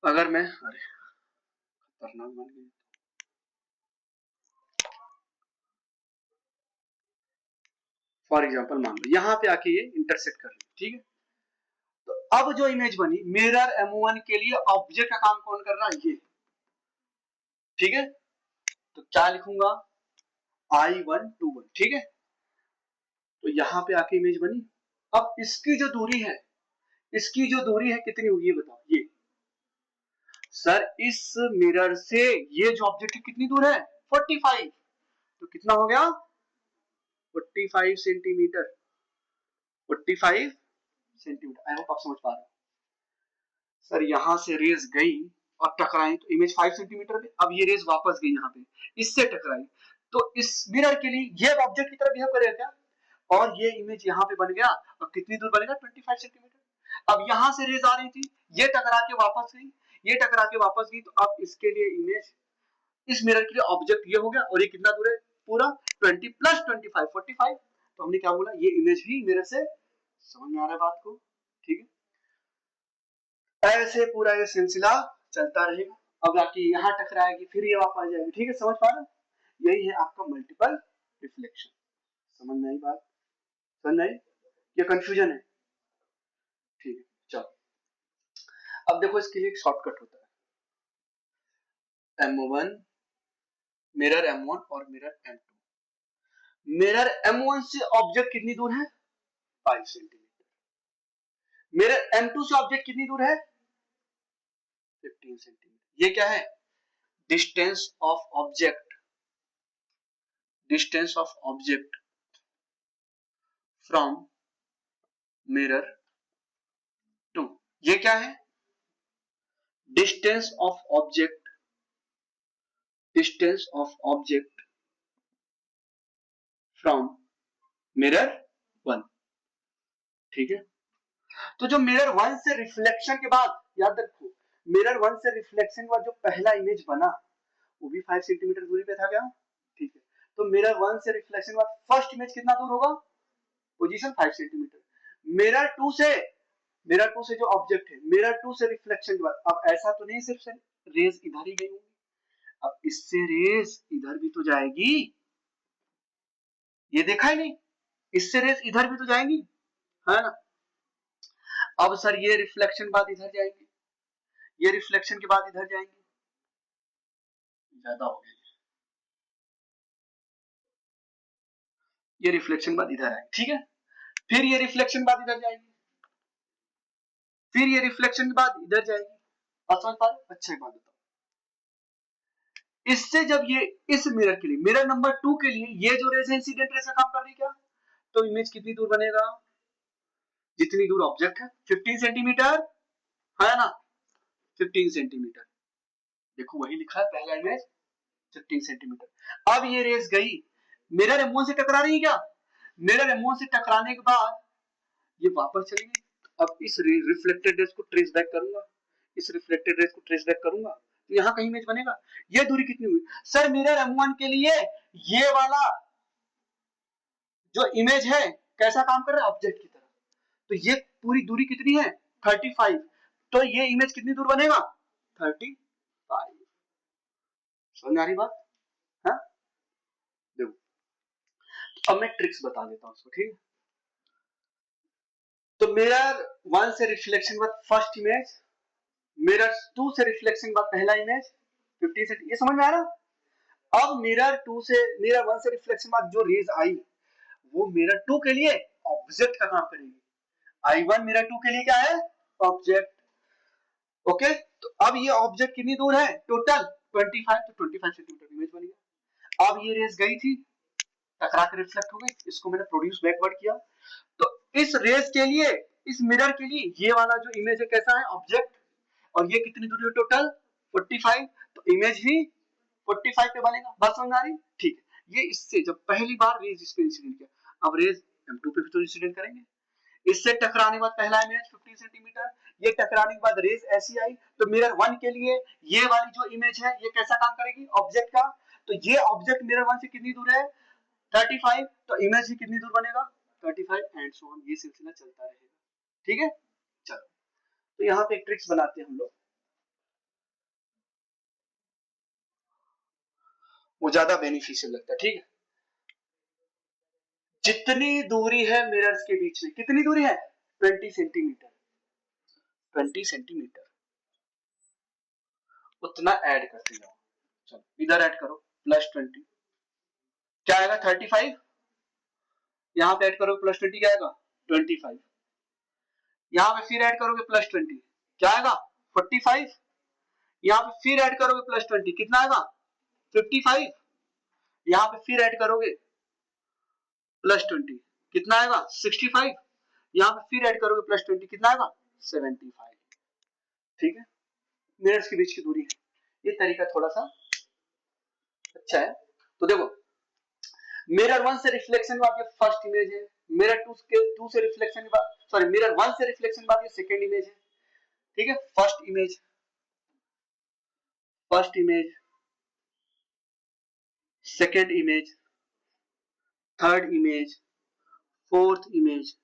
अगर मैं, अरे खतरनाक बन गई। फॉर एग्जांपल मान लो यहाँ पे आके ये इंटरसेक्ट कर रही है, ठीक है? तो अब जो इमेज बनी मिरर M1 के लिए, ऑब्जेक्ट का काम कौन कर रहा है? ये, ठीक है? तो क्या लिखूंगा? I121, ठीक है? तो यहाँ पे आके इमेज बनी। अब इसकी जो दूरी है कितनी होगी ये बताओ? ये सर इस मिरर से ये जो ऑब्जेक्ट है कितनी दूर है? 45। तो कितना हो गया? 45 सेंटीमीटर, 45 सेंटीमीटर। आई होप आप समझ पा रहे हो। सर यहां से रेज गई और टकराई तो इमेज 5 सेंटीमीटर पे। अब ये रेज वापस गई यहाँ पे, इससे टकराई, तो इस मिरर के लिए ये ऑब्जेक्ट की तरह बिहेव करेगा क्या? और ये इमेज यहाँ पे बन गया, और कितनी दूर बनेगा? 25 सेंटीमीटर। अब यहाँ से रेज आ रही थी, ये टकरा के वापस गई, ये टकरा के वापस गई, तो अब इसके लिए इमेज, इस मिरर के लिए ऑब्जेक्ट ये हो गया, और ये कितना दूर है? पूरा 20 प्लस 25, 45। तो हमने क्या बोला? ये इमेज भी मिरर से, समझ में आ रहा है बात को? ठीक है, ऐसे पूरा ये सिलसिला चलता रहेगा। अब जाके यहाँ टकराएगी, फिर ये वापस आ जाएगी, ठीक है? समझ पा रहे हो? यही है आपका मल्टीपल रिफ्लेक्शन। समझ में आई बात? समझ में आई? ये कंफ्यूजन है? ठीक है, चलो अब देखो इसके लिए एक शॉर्टकट होता है। M1, मिरर M1 और मिरर M2। मिरर M1 से ऑब्जेक्ट कितनी दूर है? 5 सेंटीमीटर। मिरर M2 से ऑब्जेक्ट कितनी दूर है? 15 सेंटीमीटर। ये क्या है? Distance of object, distance of object from mirror two. ये क्या है? Distance of object, distance of object from mirror 1, ठीक है? तो जो मिरर 1 से रिफ्लेक्शन के बाद, याद रखो, मिरर 1 से रिफ्लेक्शन के बाद जो पहला इमेज बना वो भी 5 सेंटीमीटर दूरी पे था क्या? ठीक है, तो मिरर 1 से रिफ्लेक्शन के बाद फर्स्ट इमेज कितना दूर होगा? Position 5 centimetre. मिरर 2 से, मिरर 2 से जो ऑब्जेक्ट है, मिरर 2 से रिफ्लेक्शन के बाद, अब ऐसा तो नहीं सिर्फ रेज इधर ही गई होंगी, अब इससे रेज इधर भी तो जाएगी। ये देखा ही नहीं, इससे रेज इधर भी तो जाएंगी, है ना? अब सर ये रिफ्लेक्शन बाद इधर जाएंगे, ये रिफ्लेक्शन के बाद इधर जाएंगे, ज्यादा हो गया। ये रिफ्लेक्शन बाद इधर आएंगे, ठीक है? फिर ये रिफ्लेक्शन बाद इधर जाएंगे, फिर ये रिफ्लेक्शन के बाद इधर जाएगी। बात समझ पा रहे? अच्छा एक बात बताओ, इससे जब ये इस मिरर के लिए, मिरर नंबर 2 के लिए ये जो रेज है इंसिडेंट रेज का काम कर रही क्या? तो इमेज कितनी दूर बनेगा? जितनी दूर ऑब्जेक्ट है, 15 सेंटीमीटर, है ना? 15 सेंटीमीटर। देखो वही लिखा है पहला इमेज 15 सेंटीमीटर। अब ये रेस गई मिरर M1 से टकरा रही है क्या, मिरर M1 से टकराने के बाद ये वापस चली गई। अब इस रिफ्लेक्टेड रेस को ट्रेस बैक करूंगा, इस रिफ्लेक्टेड रेस को ट्रेस बैक करूंगा तो यहाँ कहीं इमेज बनेगा। ये दूरी कितनी हुई सर, मिरर M1 के लिए ये वाला जो इमेज है कैसा काम कर रहा है, ऑब्जेक्ट की तरह। तो ये पूरी दूरी कितनी है 35, तो ये इमेज कितनी दूर बनेगा 35। समझ आ रही बात, हाँ देखो अब मैं ट्रिक्स बता देता हूँ उसको, ठीक है। तो मिरर 1 से रिफ्लेक्शन बाद फर्स्ट इमेज, मिरर 2 से रिफ्लेक्शन बाद पहला इमेज 50 से, ये समझ में आ रहा। अब मिरर 1 से रिफ्लेक्शन बाद जो रेज आई वो मिरर 2 के लिए ऑब्जेक्ट का काम करेगी। I1 मिरर 2 के लिए क्या है, ऑब्जेक्ट। ओके, तो अब ये ऑब्जेक्ट कितनी दूर है टोटल 25, तो 25 सेंटीमीटर इमेज बन गया। अब ये रेस गई थी टकरा के रिफ्लेक्ट हो गई, इसको मैंने प्रोड्यूस बैकवर्ड किया। तो इस रेस के लिए, इस मिरर के लिए ये वाला जो इमेज है कैसा है, ऑब्जेक्ट। और ये कितनी दूरी है टोटल 45, तो इमेज भी 45 पे बनेगा। बात समझ आ रही, ठीक है। ये इससे जब पहली बार रेज इस पे इंसिडेंट किया, अब रेज M2 पे भी तो इंसिडेंट करेंगे। इससे टकराने के बाद पहला इमेज 50 सेंटीमीटर, ये टकराने के बाद रेज ऐसी आई, तो मिरर 1 के लिए ये वाली जो इमेज है ये कैसा काम करेगी, ऑब्जेक्ट का। तो ये ऑब्जेक्ट मिरर 1 से कितनी दूर है 35, तो इमेज भी कितनी दूर बनेगा 35 एंड सो ऑन, ये सिलसिला चलता रहेगा। ठीक है, चलो तो यहाँ पे एक ट्रिक्स बनाते हैं हम लोग, वो ज्यादा बेनिफिशियल लगता है। ठीक है, जितनी दूरी है मिरर्स के बीच में, कितनी दूरी है 20 सेंटीमीटर, 20 सेंटीमीटर उतना ऐड करते जाओ। चलो इधर ऐड करो +20, क्या आएगा 35, यहां पे ऐड करोगे +20 क्या आएगा 25, यहां पे फिर ऐड करोगे +20 क्या आएगा 45, यहां पे फिर ऐड करोगे +20 कितना आएगा 55, यहां पे फिर ऐड करोगे +20 कितना आएगा 65, यहां पे फिर ऐड करोगे +20 कितना आएगा 75। ठीक है, मिरर्स के बीच की दूरी है। ये तरीका थोड़ा सा अच्छा है। तो देखो मिरर 1 से रिफ्लेक्शन के बाद ये फर्स्ट इमेज है, मिरर 2 से रिफ्लेक्शन के बाद, सॉरी मिरर 1 से रिफ्लेक्शन के बाद ये सेकंड इमेज है। ठीक है, first image, first image, second image, third image, fourth image.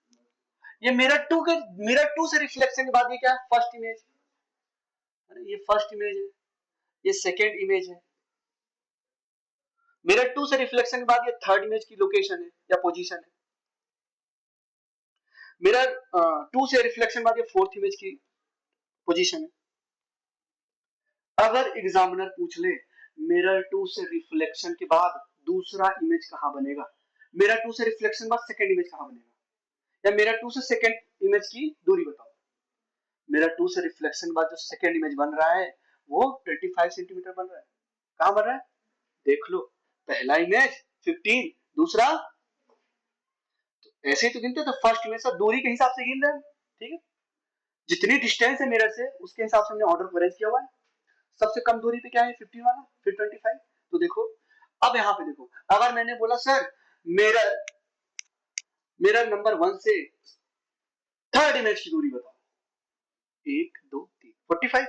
ये मिरर 2 से रिफ्लेक्शन के बाद ये क्या है फर्स्ट इमेज, अरे ये फर्स्ट इमेज है, ये सेकंड इमेज है। मिरर 2 से रिफ्लेक्शन के बाद ये थर्ड इमेज की लोकेशन है या पोजीशन है। मिरर 2 से रिफ्लेक्शन के बाद ये फोर्थ इमेज की पोजीशन है। अगर एग्जामिनर पूछ ले मिरर 2 से रिफ्लेक्शन के बाद दूसरा इमेज कहां बनेगा, मिरर 2 से रिफ्लेक्शन के बाद सेकंड इमेज कहां बनेगा, या मिरर 2 से सेकंड इमेज की दूरी बताओ। मिरर 2 से रिफ्लेक्शन के बाद जो सेकंड इमेज बन रहा है वो 25 सेंटीमीटर बन रहा है। कहां बन रहा है देख लो, पहला इमेज 15, दूसरा, तो ऐसे ही तो गिनते, तो फर्स्ट इमेज से दूरी के हिसाब से गिन रहे हैं। ठीक है, जितनी डिस्टेंस है मिरर से उसके हिसाब से हमने ऑर्डर को अरेंज किया हुआ है। सबसे कम दूरी पे क्या है 15 वाला, फिर 25। तो देखो अब यहाँ पे देखो, अगर मैंने बोला सर मिरर मिरर नंबर 1 से थर्ड इमेज की दूरी बताओ, 1 2 3 45,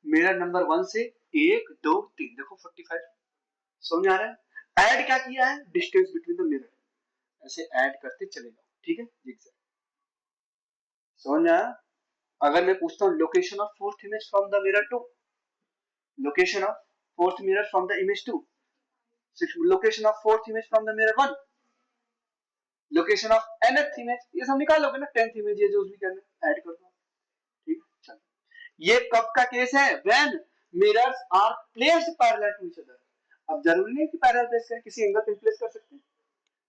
मिरर नंबर 1 से 1 2 3 देखो 45। समझ आ रहा है, ऐड क्या किया है डिस्टेंस बिटवीन द मिरर, ऐसे ऐड करते चले जाओ। ठीक है, जिगजैग। समझ आया। अगर मैं पूछता हूँ location of fourth image from the mirror 2, location of fourth mirror from the image 2, location of fourth image from the mirror 1, location of nth image, ये सब निकाल लोगे ना, 10th image ये जो भी करना ऐड कर दो। ठीक, चलो ये कब का केस है, when mirrors are placed parallel to each other। अब जरूरी नहीं कि पैरेलल प्लेस करें, किसी एंगल पे प्लेस कर सकते हैं।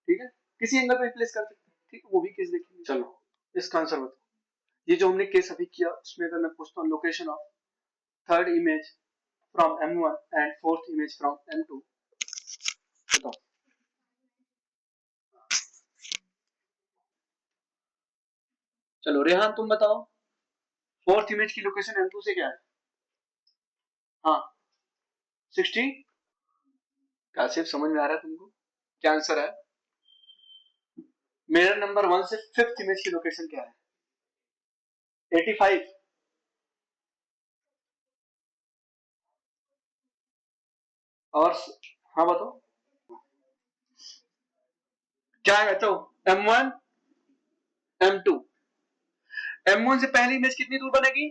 ठीक है, किसी एंगल पे प्लेस कर सकते हैं। ठीक, वो भी केस देखेंगे। चलो इसका आंसर बताओ, ये जो हमने केस अभी किया उसमें अगर मैं पूछता हूँ location of third image from M1 and fourth image from M2, बताओ। चलो रेहान तुम बताओ, फोर्थ इमेज की लोकेशन M2 से क्या है, हाँ 60। क्या सिर्फ समझ में आ रहा है तुमको क्या आंसर है? मिरर नंबर 1 से 5th इमेज की लोकेशन क्या है? 85। और हाँ बताओ क्या है बताओ। M1 M2। M1 से पहली इमेज कितनी दूर बनेगी?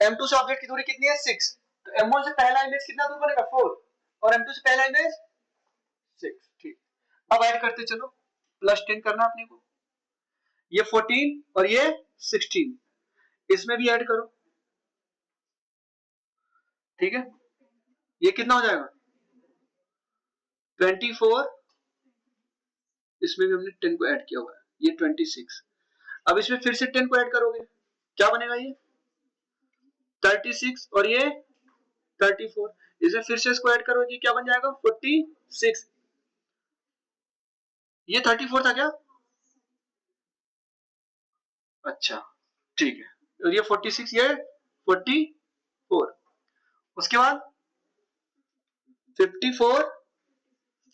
M2 से ऑब्जेक्ट की दूरी कितनी है? 6। तो M1 से पहला इमेज कितना दूर बनेगा? 4। और M2 से पहला इमेज 6। ठीक। अब ऐड करते चलो, प्लस 10 करना अपने को। ये 14 और ये 16, इसमें भी ऐड करो। ठीक है, ये कितना हो जाएगा? 24। इसमें भी हमने 10 को ऐड किया हुआ है, ये 26। अब इसमें फिर से 10 को ऐड करोगे, क्या बनेगा? ये 36 और ये 34। इसमें फिर से इसको ऐड करोगे, क्या बन जाएगा? 46। ये 34 था क्या? अच्छा ठीक है, और ये 46, ये 44। उसके बाद 54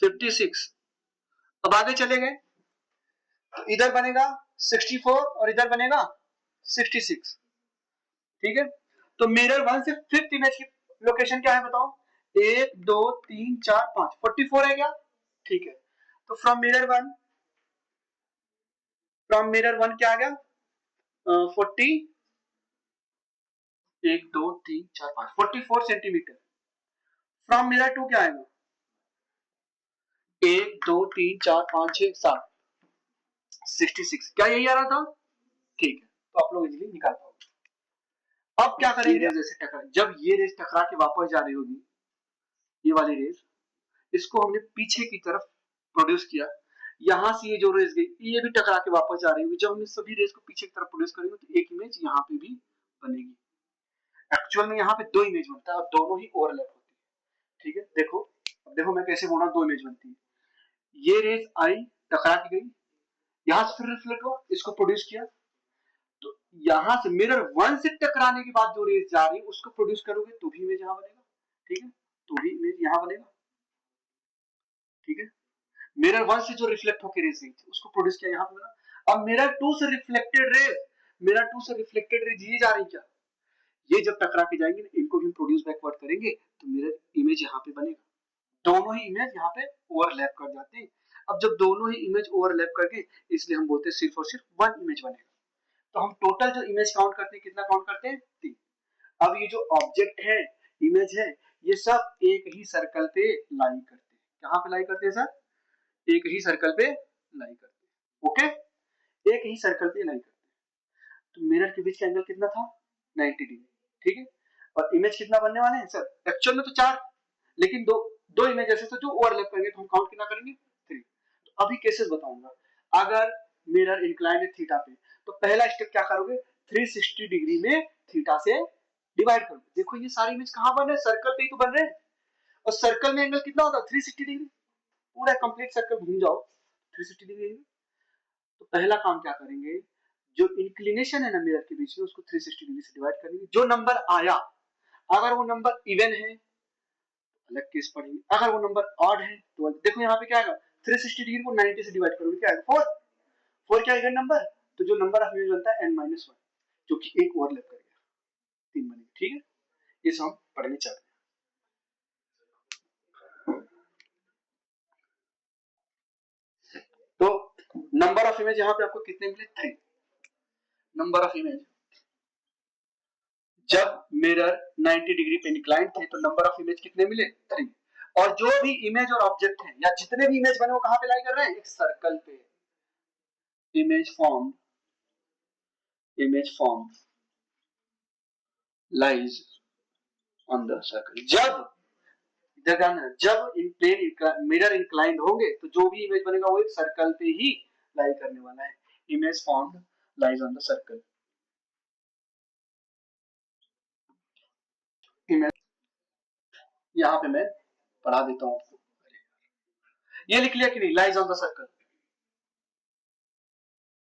56। अब आगे चले गए तो इधर बनेगा 64 और इधर बनेगा 66। ठीक है, तो मिरर 1 से 5th इमेज की लोकेशन क्या है बताओ? 1 2 3 4 5, 44 है क्या? ठीक है, तो फ्रॉम मिरर 1 क्या आ गया? 40। 1 2 3 4 5, 44 सेंटीमीटर। फ्रॉम मिरर 2 क्या आएगा? 1 2 3 4 5 6 7, 66। क्या यही आ रहा था? ठीक है, तो आप लोग इजीली निकाल पाओगे। अब क्या करेंगे? जैसे टकरा, जब ये रेस टकरा के वापस जा रही होगी, ये वाली रेस, इसको हमने पीछे की तरफ प्रोड्यूस किया, यहां से ये जो रेस गई ये भी टकरा के वापस जा रही होगी। जब हम इस सभी रेस को पीछे की तरफ प्रोड्यूस करेंगे तो एक इमेज यहाँ पे भी बनेगी। एक्चुअल में यहाँ पे दो इमेज बनता है और दोनों ही ओवरलैप होती है। ठीक है, देखो अब देखो मैं कैसे बोल रहा हूँ, दो इमेज बनती है। ये रेस आई, टकरा के गई, यहां से फिर रिफ्लेक्ट हुआ, इसको प्रोड्यूस किया, तो यहां से मिरर 1 से टकराने के बाद जो रेस जा रही है उसको प्रोड्यूस करोगे तो भी इमेज यहां बनेगा। ठीक है, तो भी इमेज यहां बनेगा। ठीक है, मिरर 1 से जो रिफ्लेक्ट होकर रेस गई थी उसको प्रोड्यूस किया, यहां पे बना। अब मिरर 2 से रिफ्लेक्टेड रेस, मिरर 2 से रिफ्लेक्टेड रेस ये जा रही क्या? ये जब टकरा के जाएंगे ना, इनको भी हम प्रोड्यूस बैकवर्ड करेंगे तो मिरर इमेज यहाँ पे बनेगा। दोनों ही इमेज यहाँ पे ओवरलैप कर जाते हैं। अब जब दोनों ही इमेज ओवरलैप करके, इसलिए हम बोलते हैं सिर्फ और सिर्फ 1 इमेज बनेगा। तो हम टोटल जो इमेज काउंट करते हैं कितना काउंट करते हैं? 3। अब ये जो ऑब्जेक्ट है, इमेज है, ये सब एक ही सर्कल पे लाई करते हैं। कहां पे लाई करते हैं सर? एक ही सर्कल पे लाई करते हैं। ओके, एक ही सर्कल पे लाई करते हैं। तो मिरर के बीच का एंगल कितना था? 90 डिग्री। ठीक है, और इमेज कितना बनने वाले हैं सर? एक्चुअल में तो 4, लेकिन दो दो इमेज ऐसे तो जो ओवरलैप करेंगे तो हम काउंट कितना करेंगे? 3। तो अभी केसेस बताऊंगा। अगर मिरर इंक्लाइंड है थीटा पे, तो पहला स्टेप क्या करोगे? 360 डिग्री में थीटा से डिवाइड करोगे। देखो ये सारी इमेज कहां बन रहे हैं? सर्कल पे ही तो बन रहे हैं। और सर्कल में एंगल कितना होता है? 360 डिग्री। पूरा कंप्लीट सर्कल घूम जाओ 360 डिग्री। तो पहला काम क्या करेंगे? जो इंक्लिनेशन है ना मिरर के बीच में, उसको 360 डिग्री से डिवाइड करेंगे। जो नंबर आया, अगर वो नंबर इवन है अलग केस पढ़ेंगे, अगर वो नंबर ऑड है तो देखो यहाँ पे क्या आएगा? 360 डिग्री को 90 से डिवाइड करोगे, क्या आएगा? 4। 4 क्या इवन नंबर? तो जो नंबर ऑफ इमेज बनता है n-1, जो कि एक ओवरलैप कर गया, 3 बनेगा। ठीक है, ये सब हम पढ़ने चाहते हैं। तो नंबर ऑफ इमेज यहाँ पे आपको कितने मिले? 3 नंबर ऑफ इमेज। जब मिरर 90 डिग्री पे इंक्लाइंड थे तो नंबर ऑफ इमेज कितने मिले? 3। और जो भी इमेज और ऑब्जेक्ट है या जितने भी इमेज बने वो कहां पे लाई कर रहे हैं? एक सर्कल पे। Image form lies on the circle. जब इन प्लेन मिरर इंक्लाइंड होंगे तो जो भी इमेज बनेगा वो एक सर्कल पे ही लाई करने वाला है। Image form lies on the circle. Image यहाँ पे मैं पढ़ा देता हूँ आपको, ये लिख लिया कि नहीं? Lies on the circle.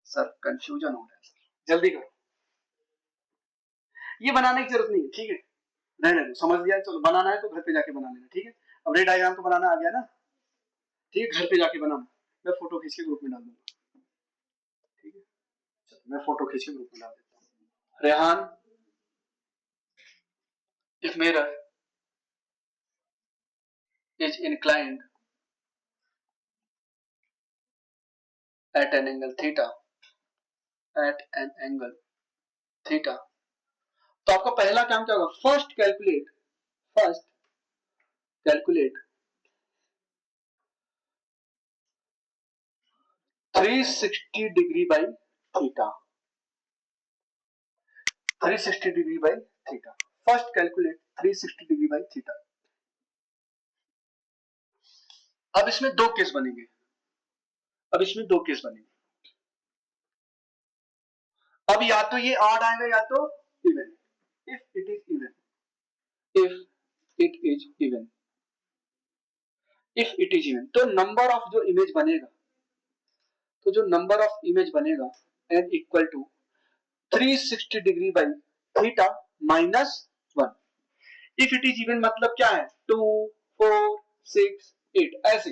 Sir confusion हो रहा है, जल्दी करो, ये बनाने की जरूरत नहीं है। ठीक है, रहने दो, समझ लिया। चलो बनाना है तो घर पे जाके बना लेना, ठीक है। अब रे डायग्राम तो बनाना आ गया ना, ठीक है, घर पे जाके बनाना। मैं फोटो खींच के ग्रुप में डाल दूंगा, ठीक है। चलो मैं फोटो खींच के ग्रुप में डाल देता हूँ। Rehan, if mirror is inclined at an angle theta, at an angle theta, तो आपका पहला काम क्या होगा? First calculate 360 degree by theta, 360 degree by theta. First calculate 360 degree by theta. अब इसमें दो केस बनेंगे, अब या तो ये ऑड आएगा या तो even. If it is even, if it is even, if it is even, तो नंबर ऑफ जो इमेज बनेगा, n equal to 360 degree by theta minus 1। If it is even मतलब क्या है? 2, 4, 6, 8 ऐसे,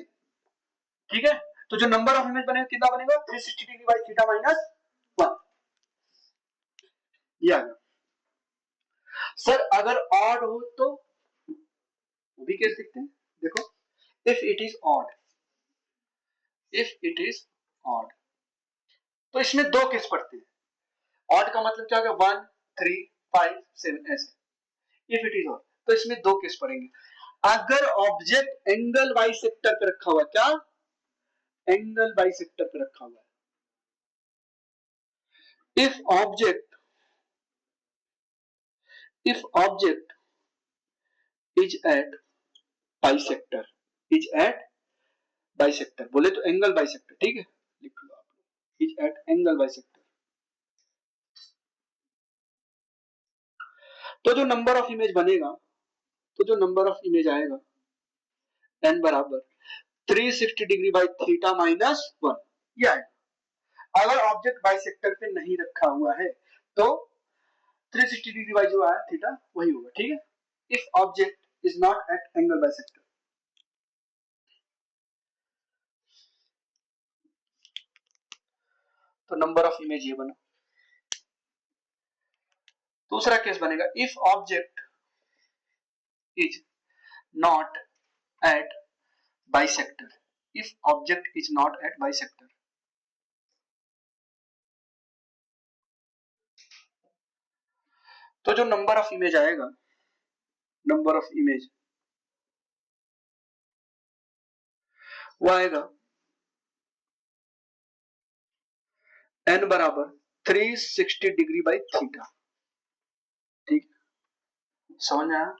ठीक है। तो जो नंबर ऑफ इमेज बनेगा कितना बनेगा? 360 डिग्री बाई थीटा माइनस 1। ये आ गया। सर अगर ऑड हो तो वो भी केस देखते हैं। देखो, इफ इट इज ऑड, तो इसमें दो केस पड़ते हैं। ऑड का मतलब क्या होगा? 1, 3, 5, 7 ऐसे। इफ इट इज ऑड तो इसमें दो केस पड़ेंगे। अगर ऑब्जेक्ट एंगल बाइसेक्टर पे रखा हुआ है, क्या एंगल बाइसेक्टर पे रखा हुआ है, if object is at bisector, बोले तो एंगल बाइसेक्टर, ठीक है, लिख लो आप, इज एट एंगल बाइसेक्टर, तो जो नंबर ऑफ इमेज बनेगा, आएगा n बराबर 360 डिग्री बाई थीटा माइनस 1। ये आएगा। अगर ऑब्जेक्ट बाइसेक्टर पे नहीं रखा हुआ है तो 360 डिग्री बाई जो आया थीटा वही होगा, ठीक है। If object is not at angle bisector, तो नंबर ऑफ इमेज ये बना। दूसरा केस बनेगा, if object is not at bisector, तो जो नंबर ऑफ इमेज आएगा, वो आएगा n बराबर 360 डिग्री बाई थीटा, ठीक, समझ में आया।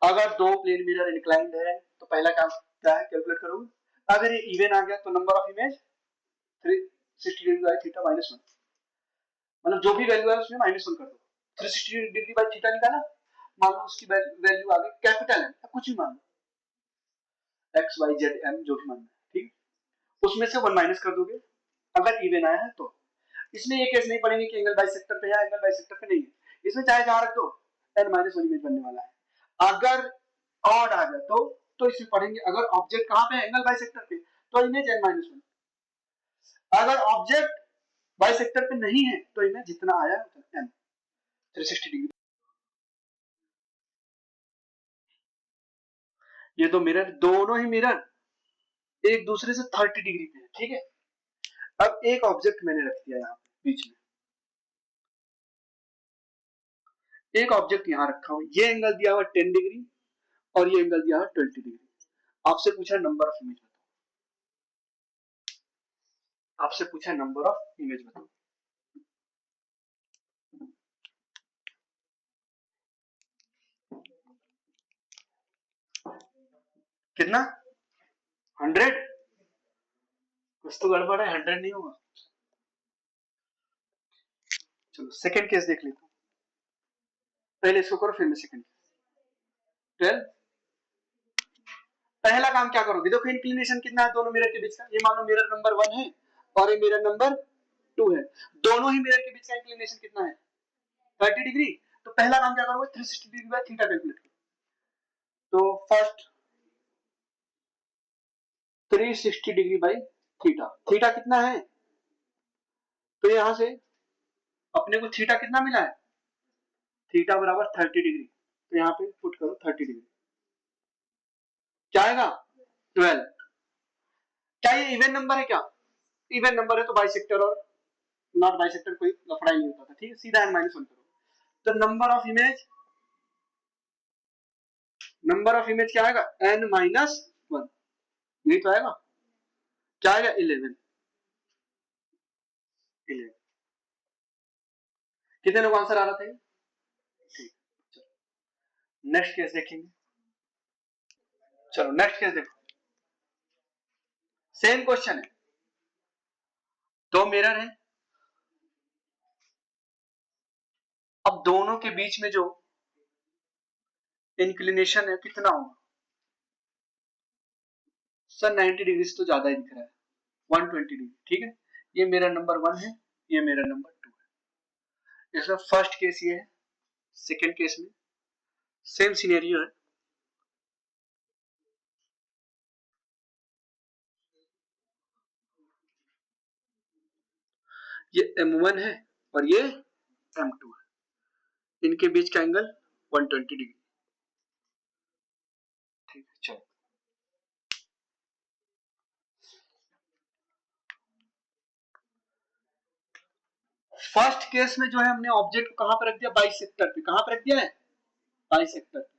अगर दो प्लेन मिरर इंक्लाइंड है तो पहला काम क्या है? कैलकुलेट करोगे। अगर ये इवन आ गया तो number of image 360 degree by theta minus 1, मतलब जो भी वैल्यू है उसमें माइनस 1 कर दो। 360 डिग्री बाई थीटा निकाला, मान लो उसकी वैल्यू आ गई कैपिटल एम, कुछ भी मान लो एक्स वाई जेड एम जो भी मान लो, ठीक, उसमें से 1 माइनस कर दोगे अगर इवन आया है तो। इसमें ये केस नहीं पड़ेंगे कि एंगल बाइसेक्टर पे है, एंगल बाइसेक्टर पे नहीं है, इसमें चाहे जहां रख दो n माइनस 1 इमेज बनने वाला है। अगर ऑड आ जाए तो इसमें पढ़ेंगे, अगर ऑब्जेक्ट कहां पे है? एंगल बाइसेक्टर पे, तो इमेज n माइनस 1। अगर ऑब्जेक्ट बाइसेक्टर पे नहीं है तो इमेज जितना आया उतना n 360 डिग्री। ये दो मिरर, दोनों ही मिरर एक दूसरे से 30 डिग्री पे है, ठीक है। अब एक ऑब्जेक्ट मैंने रख दिया यहाँ बीच में, एक ऑब्जेक्ट यहाँ रखा हुआ, ये एंगल दिया हुआ 10 डिग्री और ये एंगल दिया हुआ 20 डिग्री। आपसे पूछा नंबर ऑफ इमेज बताओ, कितना? 100? कुछ तो गड़बड़ है, 100 नहीं होगा। चलो सेकंड केस देख लेते, पहले इसको करो फिर मैं सेकंड केस। 12। पहला काम क्या करोगे? देखो इंक्लिनेशन कितना है दोनों मिरर के बीच का। ये मान लो मिरर नंबर 1 है और ये मिरर नंबर 2 है, दोनों ही मिरर के बीच का इंक्लिनेशन कितना है? 30 डिग्री। तो पहला काम क्या करोगे, 360 डिग्री बाय थीटा कैलकुलेट करो। तो first 360 degree by theta, theta कितना है, तो यहां से अपने को थीटा कितना मिला है, थीटा बराबर 30 डिग्री, तो यहां पे पुट करो 30 डिग्री, क्या आएगा 12। क्या ये इवन नंबर है, क्या इवन नंबर है तो बाइसेक्टर और नॉट बाइसेक्टर कोई लफड़ा ही नहीं होता था, ठीक है, सीधा n माइनस वन करो। तो नंबर ऑफ इमेज क्या आएगा, n माइनस वन, यही तो आएगा, क्या आएगा 11। कितने लोग आंसर आ रहा था, ठीक। नेक्स्ट केस देखेंगे, चलो नेक्स्ट केस देखो, सेम क्वेश्चन है, दो मिरर है, अब दोनों के बीच में जो इंक्लिनेशन है कितना होगा, सर 90 डिग्री तो ज्यादा ही दिख रहा है, 120 डिग्री, ठीक है, ये मेरा नंबर 1 है, ये मेरा नंबर 2 है। इसमें फर्स्ट केस ये है, सेकेंड केस में सेम सिनेरियो है, ये M1 है और ये M2 है, इनके बीच का एंगल 120 डिग्री, ठीक है। चलो फर्स्ट केस में जो है हमने ऑब्जेक्ट को कहां पर रख दिया, बाइसेक्टर पे, कहां पर रख दिया है, बाइसेक्टर पे,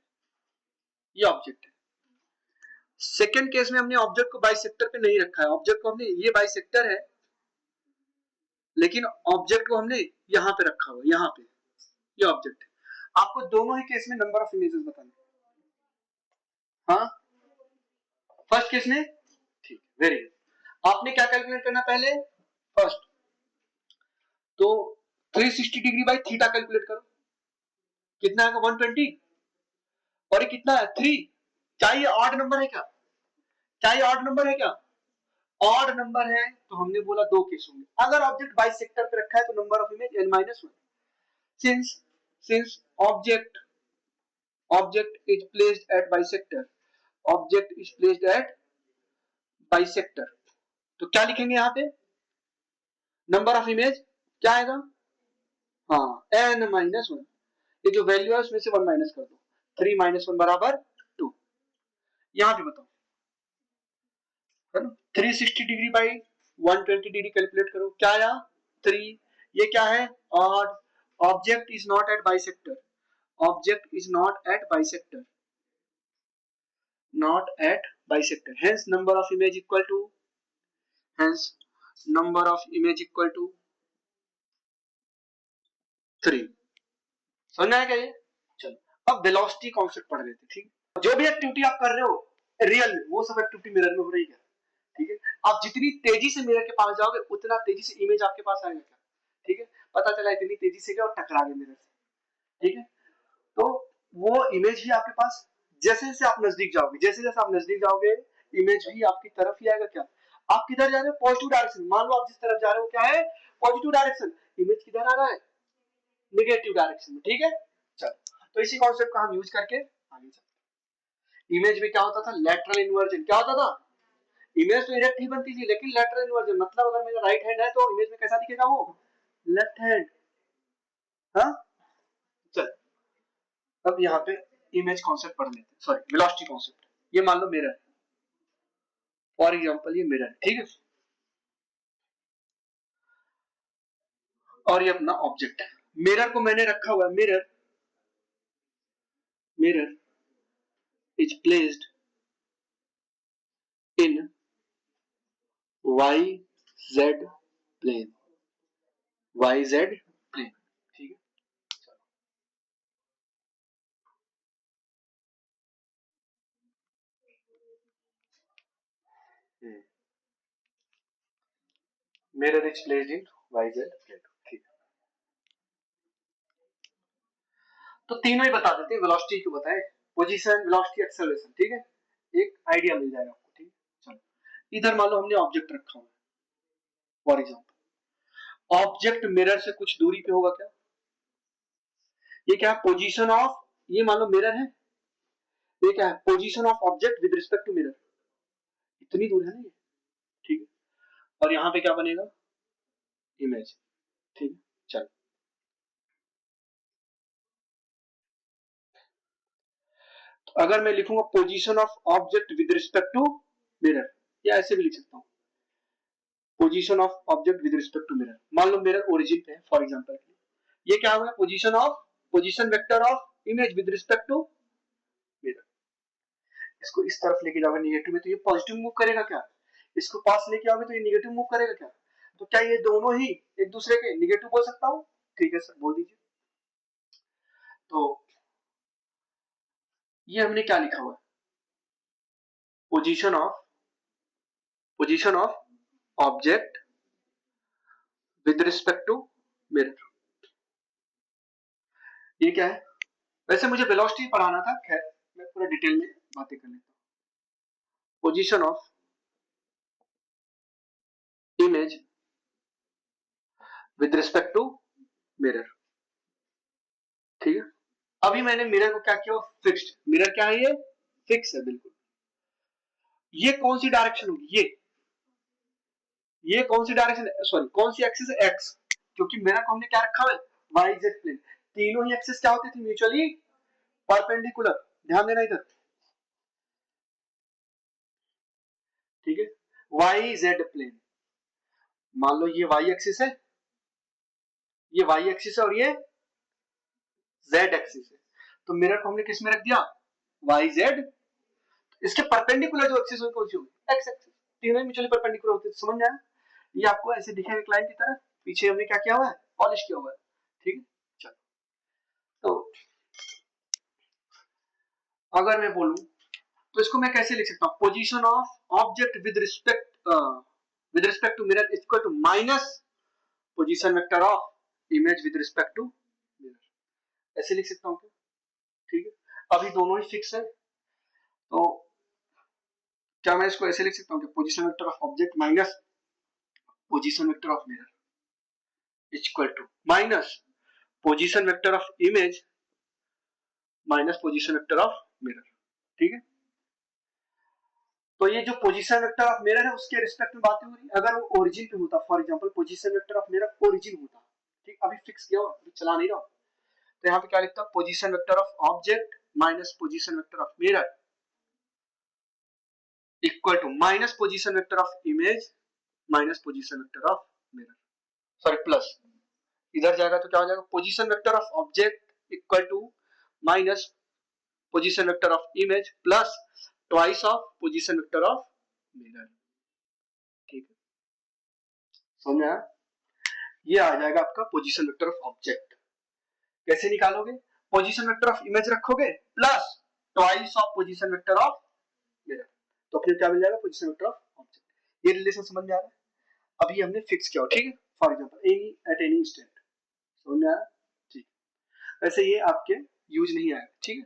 ये ऑब्जेक्ट है। सेकेंड केस में हमने ऑब्जेक्ट को बाइसेक्टर पे नहीं रखा है, ऑब्जेक्ट को हमने, ये बाइसेक्टर है लेकिन ऑब्जेक्ट को हमने यहां पे रखा हुआ, यहां पे ये ऑब्जेक्ट है। आपको दोनों ही केस में नंबर ऑफ इमेजेस बताने, हाँ फर्स्ट केस में, ठीक, वेरी गुड। आपने क्या कैलकुलेट करना पहले, फर्स्ट तो 360 डिग्री बाई थीटा कैलकुलेट करो, कितना आएगा 120, और ये कितना है 3, चाहिए ऑड नंबर है क्या, चाहिए ऑड नंबर है क्या, ऑड नंबर है तो हमने बोला दो केस होंगे, अगर ऑब्जेक्ट बाइसेक्टर पे रखा है तो number of image n minus one, since object is placed at bisector, object is placed at bisector, तो क्या लिखेंगे यहाँ पे, नंबर ऑफ इमेज क्या आएगा, हाँ n माइनस वन, ये जो वैल्यू है उसमें से 1 माइनस कर दो, 3 माइनस वन बराबर 2, यहाँ पे बताओ, है ना, 360 डिग्री बाई 120 डिग्री कैलकुलेट करो, क्या आया 3, ये क्या है odd, object is not at bisector, object is not at bisector, not at bisector, hence number of image equal to, hence number of image equal to 3, समझ में आया क्या ये, चलो अब वेलोसिटी कॉन्सेप्ट पढ़ रहे थे, ठीक, जो भी एक्टिविटी आप कर रहे हो रियल में वो सब एक्टिविटी मिरर में हो रही है, ठीक है, आप जितनी तेजी से मिरर के पास जाओगे उतना तेजी से इमेज आपके पास आएगा क्या, ठीक है, पता चला इतनी तेजी से गया और टकरा गए मिरर से, ठीक है, तो वो इमेज ही आपके पास, जैसे जैसे आप नजदीक जाओगे, जैसे जैसे आप नजदीक जाओगे इमेज भी आपकी तरफ ही आएगा, क्या आप किधर जा रहे हो, पॉजिटिव डायरेक्शन, मान लो आप जिस तरफ जा रहे हो क्या है पॉजिटिव डायरेक्शन, इमेज किधर आ रहा है नेगेटिव डायरेक्शन में, ठीक है, चलो तो इसी कॉन्सेप्ट का हम यूज करके आगे चलते। इमेज में क्या होता था, लेटरल इन्वर्जन, क्या होता था, इमेज तो डायरेक्ट ही बनती थी लेकिन लेटरल इन्वर्जन मतलब अगर मेरा राइट हैंड है तो इमेज में कैसा दिखेगा वो, लेफ्ट हैंड, हाँ, चल अब यहाँ पे इमेज कॉन्सेप्ट पढ़ लेते हैं, सॉरी वेलोसिटी कॉन्सेप्ट, ये मान लो मिरर, फॉर एग्जांपल ये मिरर, ठीक है, और ये अपना ऑब्जेक्ट है, मिरर को मैंने रखा हुआ है, mirror is placed in Y Z plane, Y Z plane, ठीक है, mirror is placed in Y Z plane, ठीक है, तो तीनों ही बता देते हैं, वेलोसिटी क्यों बताएं, पोजीशन वेलोसिटी एक्सेलरेशन, ठीक है, एक आइडिया मिल जाएगा आपको, ठीक है, चलो इधर मान लो हमने ऑब्जेक्ट रखा हुआ है, फॉर एग्जांपल ऑब्जेक्ट मिरर से कुछ दूरी पे होगा क्या, ये क्या है, पोजीशन ऑफ, ये मान लो मिरर है, ये क्या है, position of object with respect to mirror, इतनी दूर है ना ये, ठीक है। और यहाँ पे क्या बनेगा, इमेज, ठीक है। चलो, तो अगर मैं लिखूंगा position of object with respect to mirror, या ऐसे भी लिख सकता हूँ, position of object with respect to mirror. मान लो मिरर ओरिजिन पे है फॉर एग्जांपल, ये क्या हुआ, position vector of image with respect to mirror. इसको इस तरफ लेके जाओगे निगेटिव में तो ये पॉजिटिव मूव करेगा क्या, इसको पास लेके आओगे तो ये निगेटिव मूव करेगा क्या, तो क्या ये दोनों ही एक दूसरे के निगेटिव बोल सकता हूँ, ठीक है सर बोल दीजिए। तो ये हमने क्या लिखा हुआ है, position of object with respect to mirror, ये क्या है। वैसे मुझे वेलोसिटी पढ़ाना था, खैर मैं पूरा डिटेल में बातें कर लेता हूँ। Position of image with respect to mirror, ठीक है। अभी मैंने मिरर को क्या किया, फिक्स्ड, मिरर क्या है, ये फिक्स है बिल्कुल। ये कौन सी डायरेक्शन होगी, ये कौन सी डायरेक्शन, सॉरी कौन सी एक्सिस है, एक्स, क्योंकि मिरर को हमने क्या रखा है, वाई जेड प्लेन, तीनों ही एक्सिस क्या होती थी, म्यूचुअली परपेंडिकुलर, ध्यान देना इधर, ठीक है। वाई जेड प्लेन, मान लो ये वाई एक्सिस है, ये वाई एक्सिस है और ये जेड एक्सिस है, तो मिरर को हमने किस में रख दिया, वाई जेड, इसके परपेंडिकुलर जो एक्सिस होगी कौन सी होगी, एक्स एक्सिस, तीनों म्यूचुअली परपेंडिकुलर होते हैं, समझ में आया। ये आपको ऐसे दिखेगा एक लाइन की तरह, पीछे हमने क्या किया हुआ है, पॉलिश किया हुआ है, ठीक है। चलो, तो अगर मैं बोलूं तो इसको मैं कैसे लिख सकता हूं, position of object with respect to mirror equal to minus position vector of image with respect to mirror, ऐसे लिख सकता हूं क्या, ठीक है। अभी दोनों ही फिक्स है, तो क्या मैं इसको ऐसे लिख सकता हूँ कि position vector of object minus position vector of mirror equal to minus position vector of image minus position vector of mirror, ठीक है। तो ये जो पोजीशन वेक्टर ऑफ मिरर है उसके रिस्पेक्ट में बातें हो रही है, अगर वो ओरिजिन पे होता, for example position vector of mirror origin होता, ठीक, अभी फिक्स किया हुआ, अभी चला नहीं रहा, तो यहाँ पे क्या लिखता, position vector of object minus position vector of mirror equal to minus position vector of image minus position vector of mirror, sorry plus, इधर जाएगा तो क्या हो जाएगा, position vector of object equal to minus position vector of image plus twice of position vector of mirror, ठीक है, समझा। ये आ जाएगा आपका पोजीशन वेक्टर ऑफ ऑब्जेक्ट। कैसे निकालोगे, पोजीशन वेक्टर ऑफ इमेज रखोगे plus twice of position vector of mirror, तो फिर क्या मिल जाएगा, पोजीशन वेक्टर ऑफ ऑब्जेक्ट। ये रिलेशन समझ में आ रहा है, अभी हमने फिक्स किया, ठीक है, for example any at any instant, समझ में आया, ठीक। वैसे ये आपके यूज नहीं आएगा, ठीक है,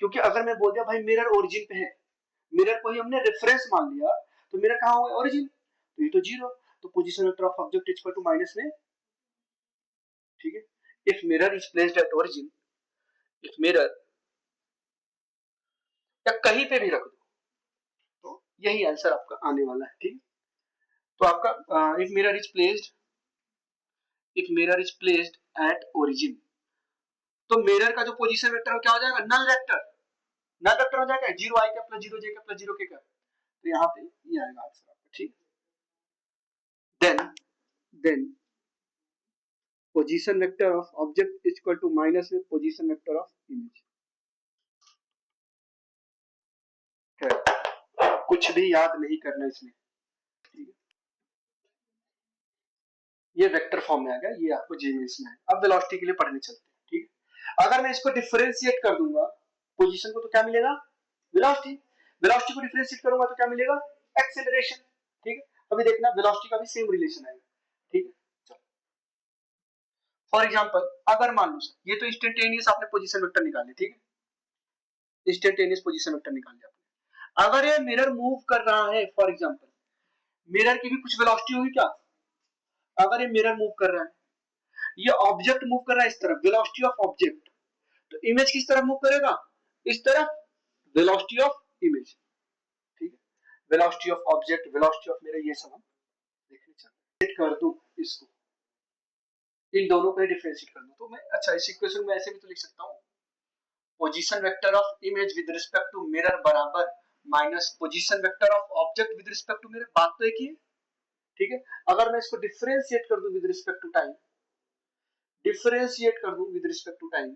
क्योंकि अगर मैं बोल दिया भाई मिरर ओरिजिन पे है, मिरर को ही हमने रेफरेंस मान लिया, तो मिरर कहां होगा, ओरिजिन, तो ये तो जीरो, तो position vector of object equal to minus में, ठीक है। If mirror is placed at origin, if mirror, या कहीं पे भी रख दो, तो यही आंसर आपका आने वाला है, ठीक। तो आपका if mirror is placed at origin, तो मिरर का जो पोजीशन वेक्टर क्या हो जाएगा, नल वेक्टर, नल वेक्टर हो जाएगा, जीरो आई का प्लस जीरो जे का प्लस जीरो के का, तो यहाँ पे ये आएगा आंसर आपका, ठीक। Then position vector of object is equal to minus में पोजीशन वेक्टर ऑफ इमेज, कुछ भी याद नहीं करना इसमें, ठीक है। ये वेक्टर फॉर्म में आ गया, ये आपको जेमेंस में है। अब वेलोसिटी के लिए पढ़ने चलते हैं, ठीक है। अगर मैं इसको डिफरेंशिएट कर दूंगा पोजीशन को, तो क्या मिलेगा, वेलोसिटी, वेलोसिटी को डिफरेंशिएट करूंगा तो क्या मिलेगा, एक्सेलरेशन, ठीक है। अभी देखना वेलोसिटी का भी सेम रिलेशन आएगा, ठीक है। फॉर एग्जांपल अगर मान लो ये तो इंस्टेंटेनियस आपने पोजीशन वेक्टर निकाले, ठीक है, इंस्टेंटेनियस पोजीशन वेक्टर निकाल लिया आपने। अगर ये मिरर मूव कर रहा है, फॉर एग्जांपल मिरर की भी कुछ वेलोसिटी होगी क्या, अगर ये मिरर मूव कर रहा है, ये ऑब्जेक्ट मूव कर रहा है इस तरफ, वेलोसिटी ऑफ ऑब्जेक्ट, तो इमेज किस तरफ मूव करेगा, इस तरफ, वेलोसिटी ऑफ इमेज, ठीक है, velocity of object, velocity of mirror, ये सब हम देखने चलते कर दूं इसको, इन दोनों को डिफरेंशिएट कर दूं तो मैं, अच्छा इस इक्वेशन में ऐसे भी तो लिख सकता हूं, position vector of image with respect to mirror बराबर minus position vector of object with respect to mirror, बात तो एक ही है, ठीक है। अगर मैं इसको डिफरेंशिएट कर दूं with respect to time, differentiate कर दूं विद रिस्पेक्ट टू टाइम,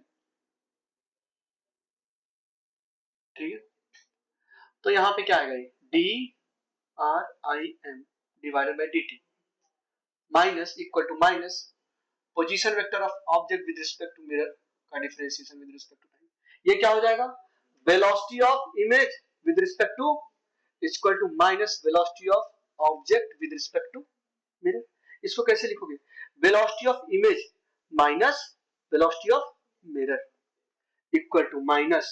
ठीक है, तो यहां पे क्या आएगा, d r i m divided by d t minus equal to minus position vector of object with respect to mirror का differentiation with respect to time, ये क्या हो जाएगा, velocity of image with respect to equal to minus velocity of object with respect to mirror. इसको कैसे लिखोगे, velocity of image minus velocity of mirror equal to minus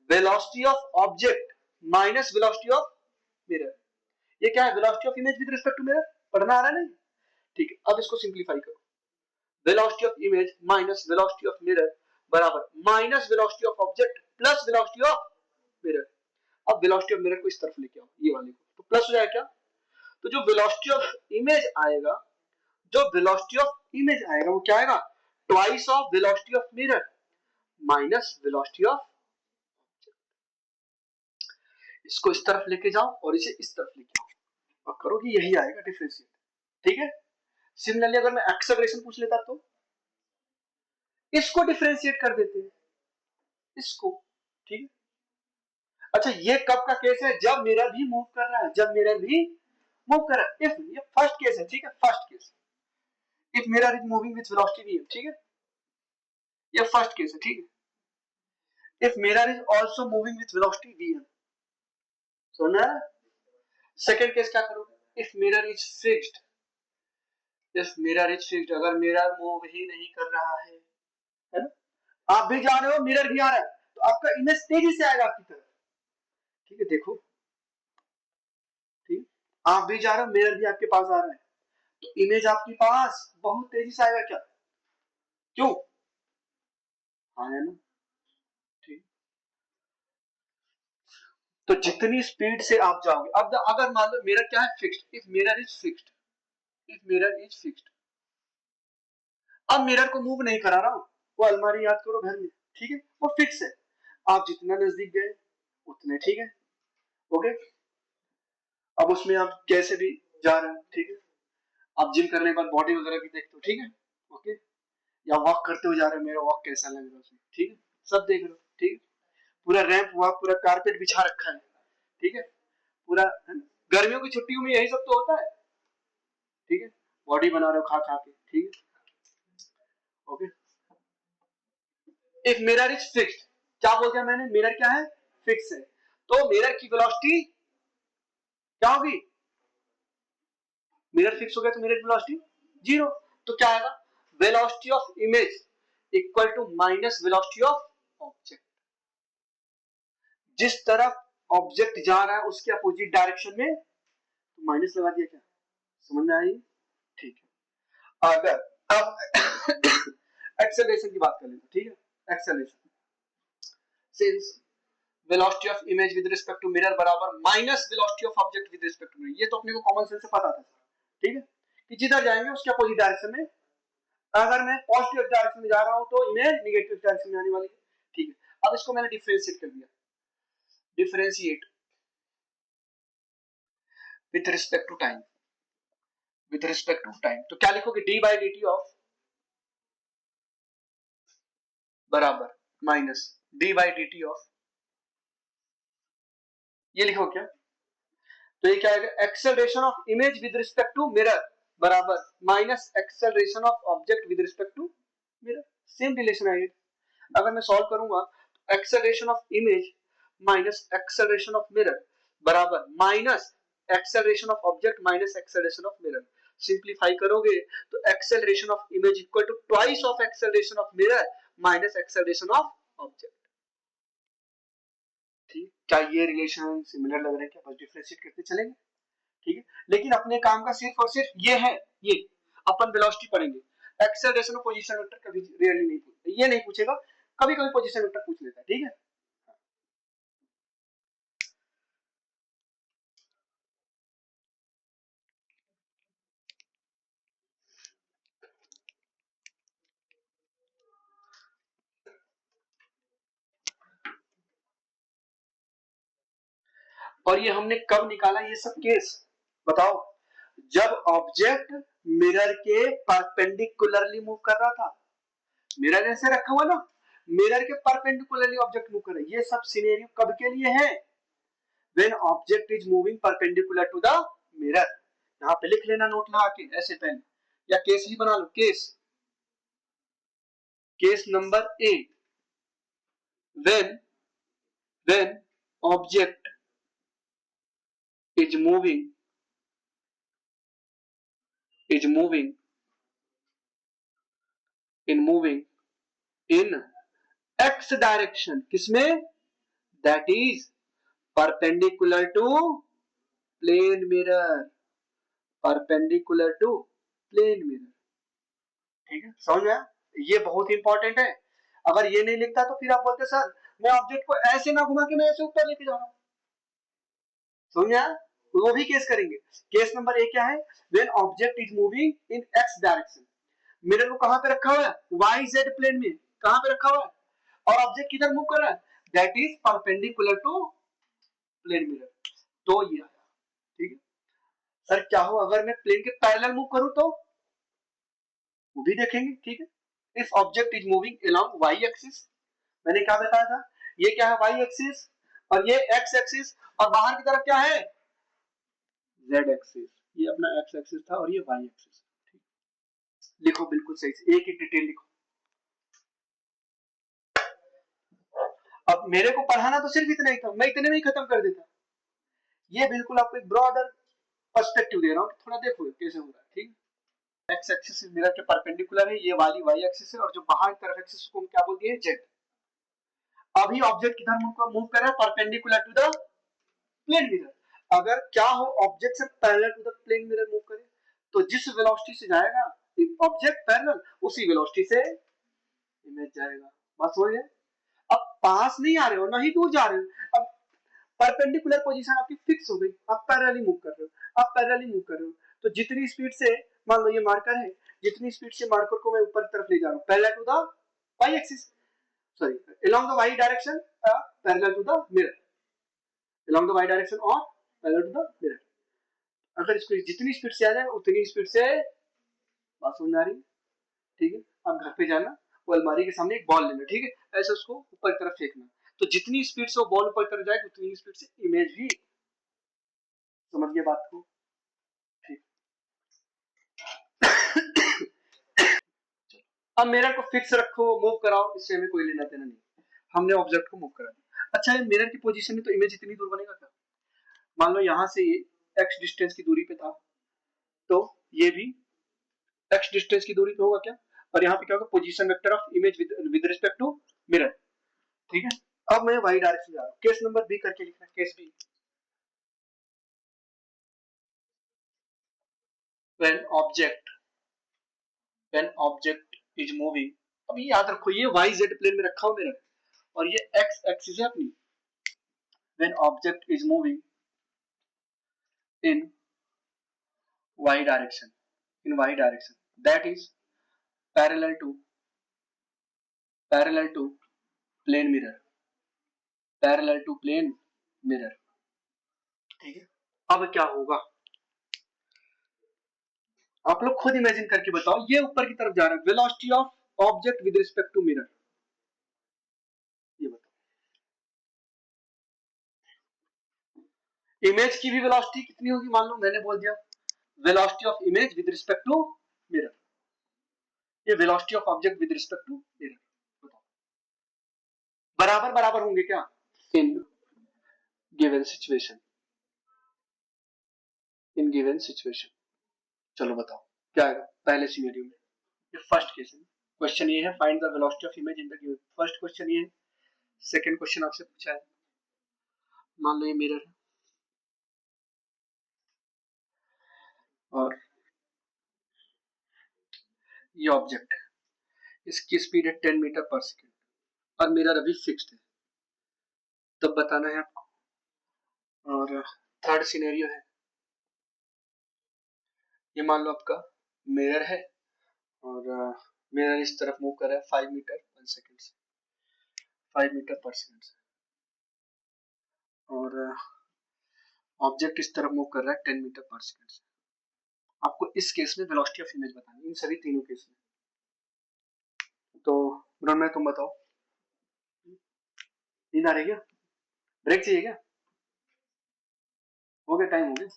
velocity of object minus velocity of mirror. ये क्या है, velocity of image with respect to mirror, पढ़ना आ रहा है नहीं, ठीक है। अब इसको सिंप्लीफाई करो, velocity of image minus velocity of mirror बराबर minus velocity of object plus velocity of mirror. अब वेलोसिटी ऑफ मिरर को इस तरफ लेके आओ, ये वाले को, तो प्लस हो जाएगा क्या, तो जो वेलोसिटी ऑफ इमेज आएगा, जो वेलोसिटी ऑफ इमेज आएगा वो क्या आएगा, twice of velocity of mirror minus velocity of, इसको इस तरफ लेके जाओ और इसे इस तरफ लेके आओ और करो कि यही आएगा डिफरेंशिएट, ठीक है। सिमिलरली अगर मैं एक्सेलरेशन पूछ लेता तो इसको डिफरेंशिएट कर देते हैं, इसको, ठीक है। अच्छा ये कब का केस है, जब मिरर भी मूव कर रहा है, जब मिरर भी मूव कर रहा है, इफ, ये फर्स्ट केस है, ठीक है, first case, if mirror is moving with velocity V, ठीक है, ये फर्स्ट केस है, ठीक है। If mirror is also moving with velocity V, सुना। सेकंड केस क्या करोगे, if mirror is fixed, if mirror is fixed, अगर मिरर मूव ही नहीं कर रहा है ना, आप भी जा रहे हो मिरर भी आ रहा है, तो आपका इमेज तेजी से आएगा आपकी तरफ, ठीक है, देखो, ठीक, आप भी जा रहे हो मिरर भी आपके पास आ रहा है, तो इमेज आपके पास बहुत तेजी से आएगा क्या, क्यों, हाँ है ना, ठीक। तो जितनी स्पीड से आप जाओगे, अब अगर मान लो मिरर क्या है, fixed, if mirror is fixed, if mirror is fixed, अब मिरर को मूव नहीं करा रहा हूं, वो अलमारी याद करो घर में, ठीक है, वो फिक्स है, आप जितना नजदीक गए उतने, ठीक है, ओके। अब उसमें आप कैसे भी जा रहे हैं, ठीक है, आप जिम करने के बाद बॉडी वगैरह भी देखते हो, ठीक है, ओके, या वॉक करते हुए जा रहे हो, मेरा वॉक कैसा लग रहा है उसमें, ठीक है, सब देख रहे हो, ठीक है, पूरा रैंप हुआ, पूरा कारपेट बिछा रखा है, ठीक है, पूरा, गर्मियों की छुट्टियों में यही सब तो होता है, ठीक है, बॉडी बना रहे हो खा खा के, ठीक है, okay. If mirror is fixed, क्या बोल दिया मैंने, मिरर क्या है, फिक्स है, तो मिरर की वेलोसिटी क्या होगी, मिरर फिक्स हो गया तो मिरर की वेलोसिटी जीरो, तो क्या आएगा, velocity of image equal to minus velocity of object, जिस तरफ ऑब्जेक्ट जा रहा है उसके अपोजिट डायरेक्शन में, तो माइनस लगा दिया, क्या समझ में आई, ठीक है। अगर अब एक्सेलरेशन की बात कर लेते, ठीक है, acceleration since velocity of image with respect to mirror बराबर minus velocity of object with respect to mirror, ये तो अपने को कॉमन सेंस से पता था, ठीक है, कि जिधर जाएंगे उसके अपोजिट डायरेक्शन में, अगर मैं पॉजिटिव डायरेक्शन में जा रहा हूं तो इमेज नेगेटिव डायरेक्शन में आने वाली है, ठीक है। अब इसको मैंने डिफरेंशिएट कर दिया, differentiate with respect to time, with respect to time, तो क्या लिखोगे, d by d t of बराबर minus d by d t of, ये लिखो क्या, तो ये क्या आएगा, acceleration of image with respect to mirror बराबर minus acceleration of object with respect to mirror, same relation आएगा। अगर मैं सॉल्व करूंगा तो acceleration of image minus acceleration of mirror बराबर minus acceleration of object minus acceleration of mirror, simplify करोगे तो acceleration of image equal to twice of acceleration of mirror minus acceleration of object, ठीक। क्या ये relation similar लग रहा है क्या, बस डिफरेंशिएट करते चलेंगे, ठीक है, लेकिन अपने काम का सिर्फ और सिर्फ ये है, ये अपन वेलोसिटी पढ़ेंगे, एक्सेलरेशन और पोजीशन वेक्टर कभी रियली नहीं पूछता, ये नहीं पूछेगा, कभी कभी पोजीशन वेक्टर पूछ लेता है, ठीक है। और ये हमने कब निकाला ये सब केस बताओ, जब ऑब्जेक्ट मिरर के परपेंडिकुलरली मूव कर रहा था, मिरर ऐसे रखा हुआ ना, मिरर के परपेंडिकुलरली ऑब्जेक्ट मूव कर रहा है, ये सब सिनेरियो कब के लिए है, when object is moving perpendicular to the mirror. यहां पे लिख लेना नोट लगा के ऐसे पेन, या केस ही बना लो, case number a, when object is moving in x direction, किसमें, that is perpendicular to plane mirror, perpendicular to plane mirror, ठीक है, समझ में, ये बहुत इंपॉर्टेंट है। अगर ये नहीं लिखता तो फिर आप बोलते सर मैं ऑब्जेक्ट को ऐसे ना घुमा के मैं ऐसे ऊपर लेके जा रहा हूं, समझा, वो भी केस करेंगे। केस नंबर ए क्या है, when object is moving in x direction, mirror को कहां पे रखा हुआ है, वाई जेड प्लेन में, कहां पे रखा हुआ है, और ऑब्जेक्ट किधर मूव कर रहा है, that is perpendicular to plane mirror, तो ये आया, ठीक है। सर क्या हो अगर मैं प्लेन के पैरेलल मूव करूं तो, वो भी देखेंगे, ठीक है। If object is moving along Y axis, मैंने क्या बताया था, ये क्या है वाई एक्सिस, और ये एक्स एक्सिस, और बाहर की तरफ क्या है जेड एक्सिस, ये अपना एक्स एक्सिस था और ये वाई एक्सिस, लिखो बिल्कुल सही से, एक एक डिटेल लिखो। अब मेरे को पढ़ाना तो सिर्फ इतना ही था, मैं इतने में ही खत्म कर देता, ये बिल्कुल आपको एक ब्रॉडर पर्सपेक्टिव दे रहा हूँ, थोड़ा देखो कैसे हो रहा है, ठीक। एक्स एक्सिस मिरर के परपेंडिकुलर है, ये वाली वाई एक्सिस है, और जो बाहर की तरफ एक्सिस को हम क्या बोल दिए जेड। अभी ऑब्जेक्ट किधर मूव कर रहा है, perpendicular to the plane mirror. अगर क्या हो ऑब्जेक्ट से parallel to the plane mirror move करे, तो जिस वेलोसिटी से जाएगा ऑब्जेक्ट पैरेलल, उसी वेलोसिटी से इमेज जाएगा, बस वही है। अब पास नहीं आ रहे हो ना ही दूर जा रहे हो, अब परपेंडिकुलर पोजीशन आपकी फिक्स हो गई, आप पैरेलली मूव कर रहे हो, आप पैरेलली मूव कर रहे हो, तो जितनी स्पीड से, मान लो ये मार्कर है, जितनी स्पीड से मार्कर को मैं ऊपर की तरफ ले जा रहा हूं, parallel to the Y axis, sorry along the y direction parallel to the mirror, along the y direction or parallel to the mirror। अगर इसको जितनी स्पीड से आ जाए उतनी स्पीड से, बात समझ आ रही, ठीक है। अब घर पे जाना, वो अलमारी के सामने एक बॉल लेना, ठीक है, ऐसे उसको ऊपर की तरफ फेंकना, तो जितनी स्पीड से वो बॉल ऊपर की तरफ जाएगी उतनी स्पीड से इमेज भी, समझ गए बात को, ठीक। अब मिरर को फिक्स रखो, मूव कराओ, इससे हमें कोई लेना देना नहीं, हमने ऑब्जेक्ट को मूव करा दिया। अच्छा ये मिरर की पोजीशन में तो इमेज इतनी दूर बनेगा क्या, मान लो यहां से ये x डिस्टेंस की दूरी पे था, तो ये भी x डिस्टेंस की दूरी पे होगा क्या, और यहाँ पे क्या होगा position vector of image with respect to mirror, ठीक है। अब मैं वाई डायरेक्शन जा रहा हूँ, केस नंबर बी करके लिखना, case B, when object is moving, अब ये याद रखो ये वाई जेड प्लेन में रखा हो मेरा, और ये एक्स एक्सिस है अपनी, when object is moving in y direction, that is parallel to plane mirror, ठीक है। अब क्या होगा आप लोग खुद इमेजिन करके बताओ, ये ऊपर की तरफ जा रहा है, velocity of object with respect to mirror, ये बताओ, इमेज की भी वेलोसिटी कितनी होगी, मान लो मैंने बोल दिया velocity of image with respect to mirror, ये velocity of object with respect to mirror, बताओ बराबर बराबर होंगे क्या, इन गिवन सिचुएशन, चलो बताओ क्या आएगा पहले सिनेरियो में, ये फर्स्ट केस है, क्वेश्चन ये है find the velocity of image in the given, first question ये है। सेकंड क्वेश्चन आपसे पूछा है, मान लो ये मिरर है और ये ऑब्जेक्ट है, इसकी स्पीड है 10 मीटर पर सेकेंड और मिरर अभी फिक्स्ड है, तब बताना है आपको। और थर्ड सिनेरियो है, ये मान लो आपका मिरर है और मिरर इस तरफ मूव कर रहा है 5 मीटर पर सेकेंड से, 5 मीटर पर सेकेंड से, और ऑब्जेक्ट इस तरफ मूव कर रहा है 10 मीटर पर सेकेंड से। आपको इस केस में वेलोसिटी ऑफ इमेज बतानी है, इन सभी तीनों केस में। तो ब्रह्म तुम बताओ, नींद आ रही क्या? ब्रेक चाहिए क्या? हो गया, टाइम हो गया,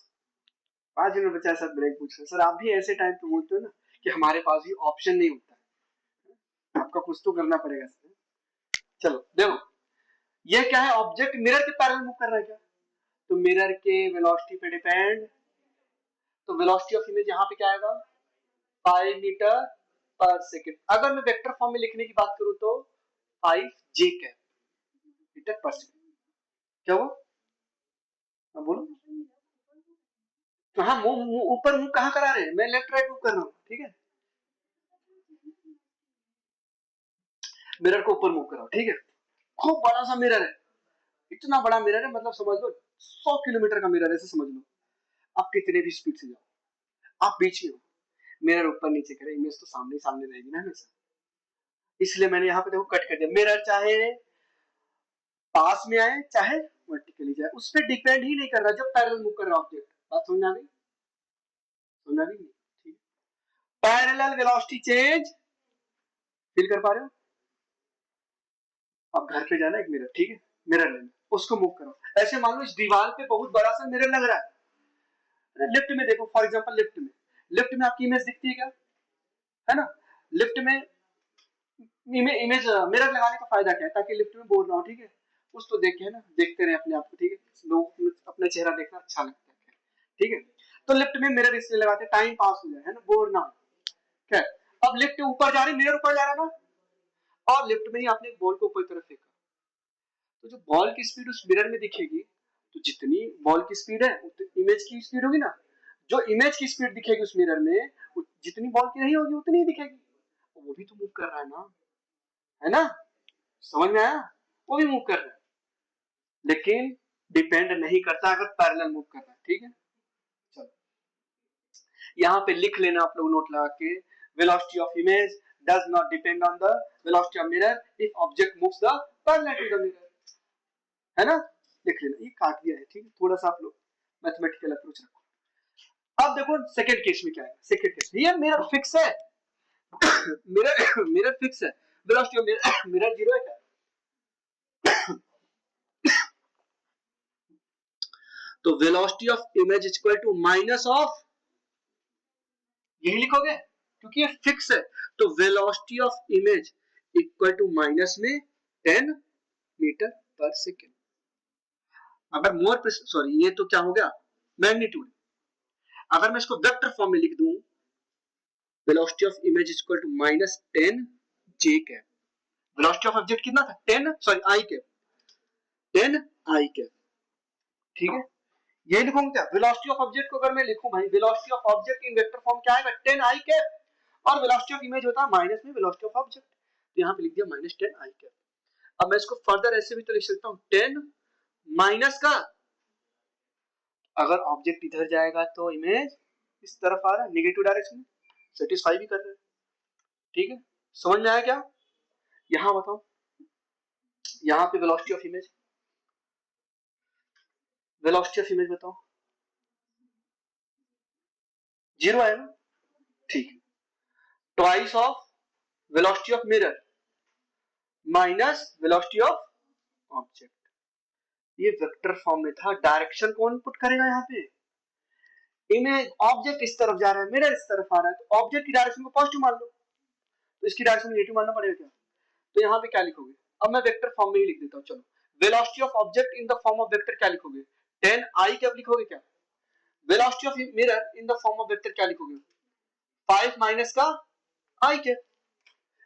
5 मिनट बचा है सर, ब्रेक पूछ रहे सर। आप भी ऐसे टाइम पे बोलते हो ना कि हमारे पास भी ऑप्शन नहीं होता है, आपका कुछ तो करना पड़ेगा सर। चलो देखो, ये क्या है, ऑब्जेक्ट मिरर के पैरेलल मूव कर रहा है क्या, तो मिरर के वेलोसिटी पे डिपेंड, तो वेलोसिटी ऑफ इमेज यहाँ पे क्या आएगा 5 मीटर पर सेकेंड। अगर मैं वेक्टर फॉर्म में लिखने की बात करूं तो 5 जे कैप मीटर पर सेकेंड। क्या हुआ? बोलो। तो हाँ, मुंह ऊपर मुंह कहाँ करा रहे हैं, मैं लेफ्ट राइट मूव कर रहा हूँ, ठीक है, मिरर को ऊपर मूव कर रहा हूँ, ठीक है। खूब बड़ा सा मिरर है, इतना बड़ा मिरर है, मतलब समझ लो 100 किलोमीटर का मिरर है, ऐसे समझ लो। आप कितने भी स्पीड से जाओ, आप बीच में हो, मिरर ऊपर नीचे करे, इमेज तो सामने सामने रहेगी ना हमेशा। इसलिए मैंने यहाँ पे देखो कट कर दिया, मिरर चाहे पास में आए चाहे वर्टिकली जाए, उस पर डिपेंड ही नहीं कर रहा जब पैरेलल मूव कर रहा ऑब्जेक्ट। बात समझ आ गई? समझ आ गई? ठीक। पैरेलल वेलोसिटी चेंज फील कर पा रहे हो? अब घर पे जाना, एक मिरर, ठीक है, मिरर लेना, उसको मूव करो। ऐसे मान लो इस दीवार पे बहुत बड़ा सा मिरर लग रहा है, लिफ्ट में देखो फॉर एग्जांपल, लिफ्ट में आपकी इमेज दिखती है क्या, है ना? लिफ्ट में इमेज मिरर लगाने का फायदा क्या है, ताकि लिफ्ट में बोर ना हो, ठीक है, कुछ तो देख के, है ना, देखते रहे अपने आप को, ठीक है, लोग अपना चेहरा देखना अच्छा लगता है, ठीक है। तो लिफ्ट में मिरर इसलिए लगाते हैं टाइम पास हो जाए, है ना, बोर ना हो। खैर, अब लिफ्ट ऊपर जा रही, मिरर ऊपर जा रहा है ना, और लिफ्ट में ही आपने एक बॉल को ऊपर तरफ फेंका, तो जो बॉल की स्पीड उस मिरर में दिखेगी, तो जितनी बॉल की स्पीड है उतनी इमेज की स्पीड होगी ना, जो इमेज की स्पीड दिखेगी उस मिरर में, जितनी बॉल की नहीं होगी उतनी ही दिखेगी। वो भी तो मूव कर रहा है ना, समझ में आया? वो भी मूव कर रहा है, लेकिन डिपेंड नहीं करता अगर पैरेलल मूव कर रहा है, ठीक है। चलो यहाँ पे लिख लेना आप लोग नोट लगा के, velocity of image does not depend on the velocity of mirror if object moves the parallel to the mirror, है ना, लिख लेना, ये काट दिया है, ठीक है, थोड़ा सा आप लोग मैथमेटिकल अप्रोच रखो। अब देखो सेकंड केस में क्या है, सेकंड केस ये मिरर फिक्स है, मिरर फिक्स है, वेलोसिटी ऑफ मिरर जीरो है क्या, तो velocity of image is equal to minus of, यही लिखोगे क्योंकि ये फिक्स है, तो velocity of image equal to minus में 10 मीटर पर सेकेंड। अगर मोर सॉरी, ये तो क्या हो गया मैग्नीट्यूड, अगर मैं इसको वेक्टर फॉर्म में लिख दूं, velocity of image is equal to minus 10 j cap, velocity of object कितना था 10, sorry i cap, 10 i cap, ठीक है। ये लिखूंगा क्या, वेलोसिटी ऑफ ऑब्जेक्ट को अगर मैं लिखूं भाई, velocity of object in vector form क्या आएगा 10 आई कैप, और वेलोसिटी ऑफ इमेज होता है माइनस में वेलोसिटी ऑफ ऑब्जेक्ट, तो यहाँ पे लिख दिया माइनस 10 आई कैप। अब मैं इसको फर्दर ऐसे भी तो लिख सकता हूँ 10 माइनस का, अगर ऑब्जेक्ट इधर जाएगा तो इमेज इस तरफ आ रहा है नेगेटिव डायरेक्शन में, सेटिस्फाई भी कर रहे हैं, ठीक है। समझ में आया क्या? यहां बताओ, यहां पे velocity of image, velocity of image बताओ, जीरो आएगा, ठीक है, twice of velocity of mirror minus velocity of object, ये वेक्टर फॉर्म में था, डायरेक्शन कौन पुट करेगा यहाँ पे, इमेज, ऑब्जेक्ट इस तरफ जा रहा है, मिरर इस तरफ आ रहा है, तो ऑब्जेक्ट की डायरेक्शन को पॉजिटिव मान लो, तो इसकी डायरेक्शन नेगेटिव मानना पड़ेगा क्या, तो यहाँ पे क्या लिखोगे, अब मैं वेक्टर फॉर्म में ही लिख देता हूँ, चलो velocity of object in the form of vector क्या लिखोगे, 10 आई कैप लिखोगे क्या, velocity of mirror in the form of vector क्या लिखोगे, 5 माइनस का आई कैप,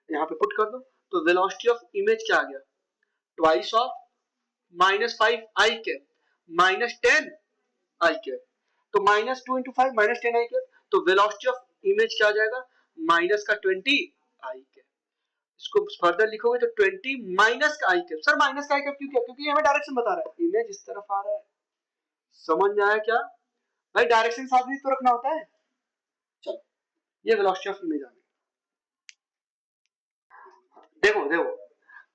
यहाँ पे पुट कर दो, तो वेलोसिटी ऑफ इमेज क्या आ गया, twice of minus 5 I cap minus 10 i cap, तो minus 2 into 5 minus 10 i cap, तो वेलोसिटी ऑफ इमेज क्या आ जाएगा माइनस का 20 आई कैप। इसको फर्दर लिखोगे तो 20 माइनस का आई कैप। सर माइनस का आई कैप क्यों किया? क्योंकि हमें डायरेक्शन बता रहा है, इमेज इस तरफ आ रहा है। समझ में आया क्या भाई? डायरेक्शन साथ भी तो रखना होता है। चलो ये वेलोसिटी ऑफ इमेज आ गई। देखो देखो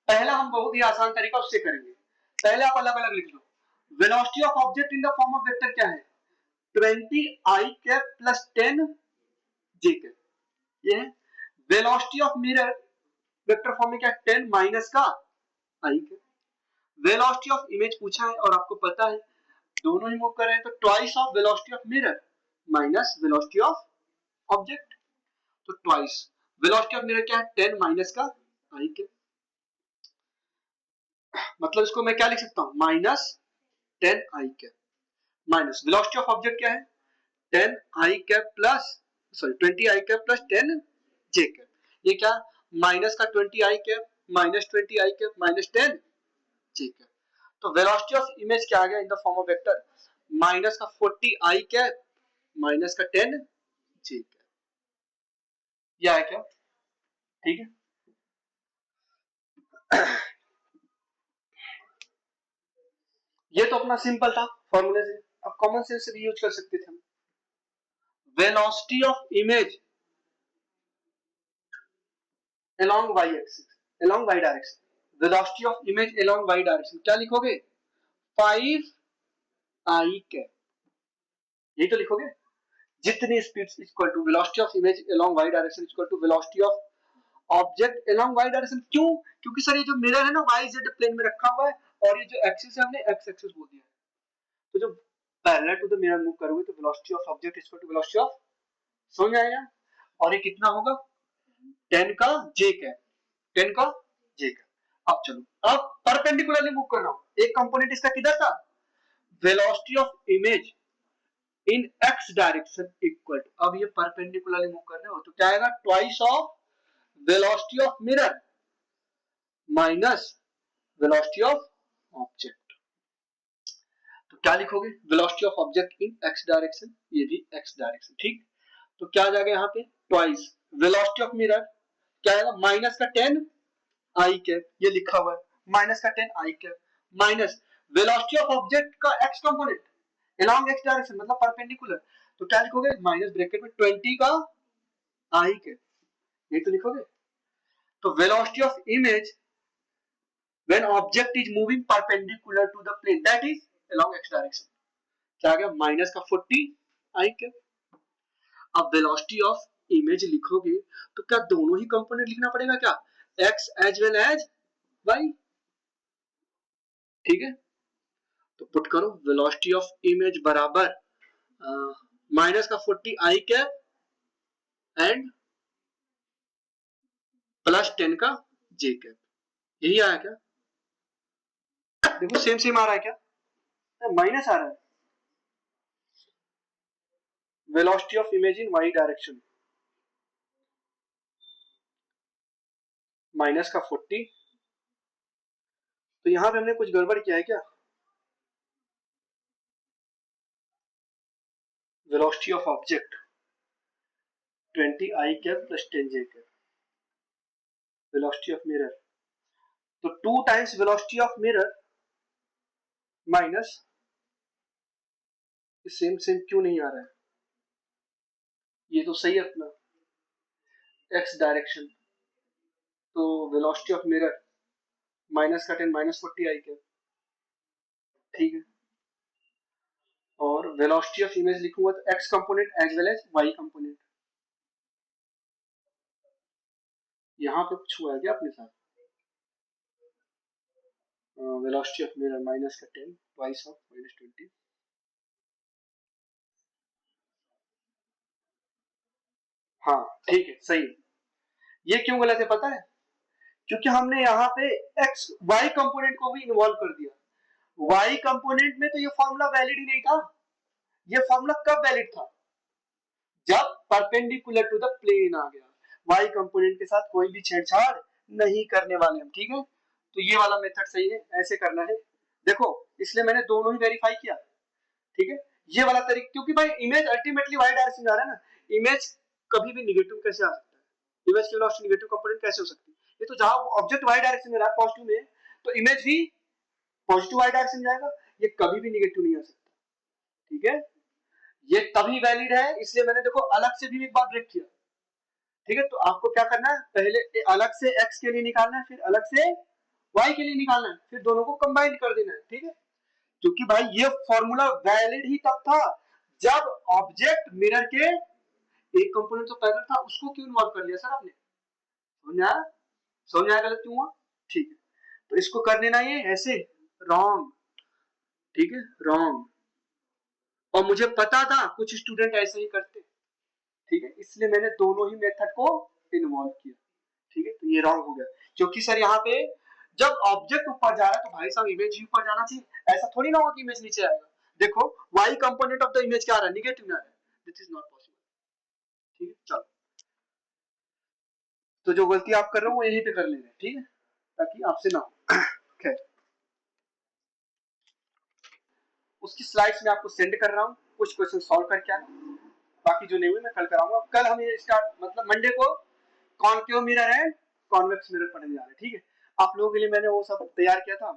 पहला हम बहुत ही आसान तरीका उससे करेंगे। पहले आप अलग अलग लिख लो। Velocity of object in the form of vector क्या है? 20 i cap plus 10 j cap. ये है velocity of mirror vector form में क्या? 10 माइनस का i cap. Velocity of image पूछा है और आपको पता है दोनों ही मूव कर रहे हैं, तो twice of velocity of mirror minus velocity of object. तो ट्वाइस वेलोसिटी ऑफ मिरर क्या है? 10 माइनस का आई कैप। मतलब इसको मैं क्या लिख सकता हूं? Minus 10 i cap minus velocity of object क्या है? 10 i cap plus 20 i cap plus 10 j cap. ये क्या? माइनस का 20 i cap minus 20 i cap minus 10 j cap. तो वेलोसिटी ऑफ इमेज क्या आ गया इन the form of vector? Minus का 40 आई cap minus का 10 जे कैप। ये आया क्या? ठीक है। ये तो अपना सिंपल था फॉर्मूले से। अब कॉमन सेंस से भी यूज कर सकते थे हम। Velocity of image along y axis, along y direction, velocity of image along y direction क्या लिखोगे? 5 i कैप। यही तो लिखोगे। जितनी speed equal to velocity of image along y direction equal to velocity of object along y direction। क्यों? क्योंकि sir ये जो मिरर है ना y z प्लेन में रखा हुआ है और ये जो एक्सिस है हमने x एक्सिस बोल दिया है। तो जब parallel to the mirror move करोगे तो velocity of object equal to velocity of, समझ आएगा? और ये कितना होगा? 10 का j कैप, 10 का j कैप। अब चलो, अब परपेंडिकुलरली मूव कर रहा हूं। एक कंपोनेंट इसका किधर था? Velocity of image in x direction equal to, अब ये परपेंडिकुलरली मूव कर रहे हो तो क्या आएगा? Twice of velocity of mirror minus velocity of object. तो क्या लिखोगे? Velocity of object in x direction, ये भी x डायरेक्शन। ठीक, तो क्या आ जाएगा यहाँ पे? ट्वाइस वेलोसिटी ऑफ मिरर क्या आएगा? माइनस का 10 आई कैप, ये लिखा हुआ है माइनस का 10 i cap minus velocity of object का x component along x direction मतलब परपेंडिकुलर। तो क्या लिखोगे? माइनस ब्रैकेट में 20 का आई कैप, ये तो लिखोगे। तो velocity of image when object is moving perpendicular to the plane that is along x direction क्या आ गया? माइनस का 40 आई कैप। अब वेलोसिटी ऑफ इमेज लिखोगे तो क्या दोनों ही कंपोनेंट लिखना पड़ेगा क्या? x as well as y। ठीक है, तो पुट करो वेलोसिटी ऑफ इमेज बराबर माइनस का 40 आई कैप एंड प्लस 10 का जे कैप। यही आया क्या? देखो सेम सेम आ रहा है क्या? माइनस आ रहा है। Velocity of image in y direction minus का 40, तो यहां पे हमने कुछ गड़बड़ किया है क्या? Velocity of object 20 i cap plus 10 j cap, velocity of mirror तो 2 times velocity of mirror minus, same same क्यों नहीं आ रहा है? ये तो सही है अपना x डायरेक्शन, तो वेलोसिटी ऑफ मिरर माइनस का 10 माइनस 40 आई कैप। ठीक है, और वेलोसिटी ऑफ इमेज लिखूंगा तो x component as well as y component. यहां पे कुछ हुआ है क्या अपने साथ? वेलोसिटी ऑफ मिरर माइनस का 10 ट्वाइस ऑफ माइनस 20। हाँ ठीक है, सही। ये क्यों गलत है पता है? क्योंकि हमने यहाँ पे x y कंपोनेंट को भी इन्वॉल्व कर दिया। y कंपोनेंट में तो ये फॉर्मूला वैलिड ही नहीं था। ये फॉर्मूला कब वैलिड था? जब परपेंडिकुलर टू द प्लेन आ गया। y कंपोनेंट के साथ कोई भी छेड़छाड़ नहीं करने वाले हम। ठीक है, तो ये वाला मेथड सही है, ऐसे करना है। देखो इसलिए मैंने दोनों ही वेरीफाई किया। ठीक है, ये वाला तरीका, क्योंकि भाई इमेज अल्टीमेटली y डायरेक्शन जा रहा है ना, इमेज कभी भी निगेटिव कैसे आ सकता है? इमेज की वेलोसिटी नेगेटिव कंपोनेंट कैसे हो सकती है? ये तो जहां ऑब्जेक्ट वाई डायरेक्शन में रहा पॉजिटिव में, तो इमेज भी पॉजिटिव वाई डायरेक्शन में जाएगा, ये कभी भी नेगेटिव नहीं आ सकता। ठीक है, ये तभी वैलिड है, इसलिए मैंने देखो अलग से भी एक बार ब्रेक किया। ठीक है, तो आपको क्या करना है, पहले अलग से x के लिए निकालना है, फिर अलग से y के लिए निकालना है, फिर दोनों को कंबाइन कर देना है। ठीक है, क्योंकि भाई ये फॉर्मूला वैलिड ही तब था जब ऑब्जेक्ट मिरर के एक कंपोनेंट तो पैरेलल था, उसको क्यों इन्वॉल्व कर लिया सर आपने? समझ आया गलत क्यों हुआ? ठीक है, तो इसको कर देना ये ऐसे रॉन्ग। ठीक है, रॉन्ग। और मुझे पता था कुछ स्टूडेंट ऐसे ही करते। ठीक है, इसलिए मैंने दोनों ही मेथड को इन्वॉल्व किया। ठीक है, तो ये रॉन्ग हो गया, क्योंकि सर यहाँ पे जब ऑब्जेक्ट ऊपर जा रहा है तो भाई साहब इमेज ही ऊपर जाना चाहिए, ऐसा थोड़ी ना होगा कि इमेज नीचे आएगा। देखो y component of the image क्या आ रहा है, नेगेटिव में आ रहा है, दिस इज नॉट पॉसिबल। ठीक है, चलो, तो जो गलती आप कर रहे हो वो यहीं पे कर लेना, ठीक है, ताकि आपसे ना हो। खैर, उसकी स्लाइड्स में आपको सेंड कर रहा हूँ, कुछ क्वेश्चन सॉल्व करके आना, बाकी जो नहीं हुए मैं कल कराऊंगा। कल हम ये स्टार्ट मतलब मंडे को concave mirror and convex mirror पढ़ने जा रहे हैं। ठीक है, आप लोगों के लिए मैंने वो सब तैयार किया था,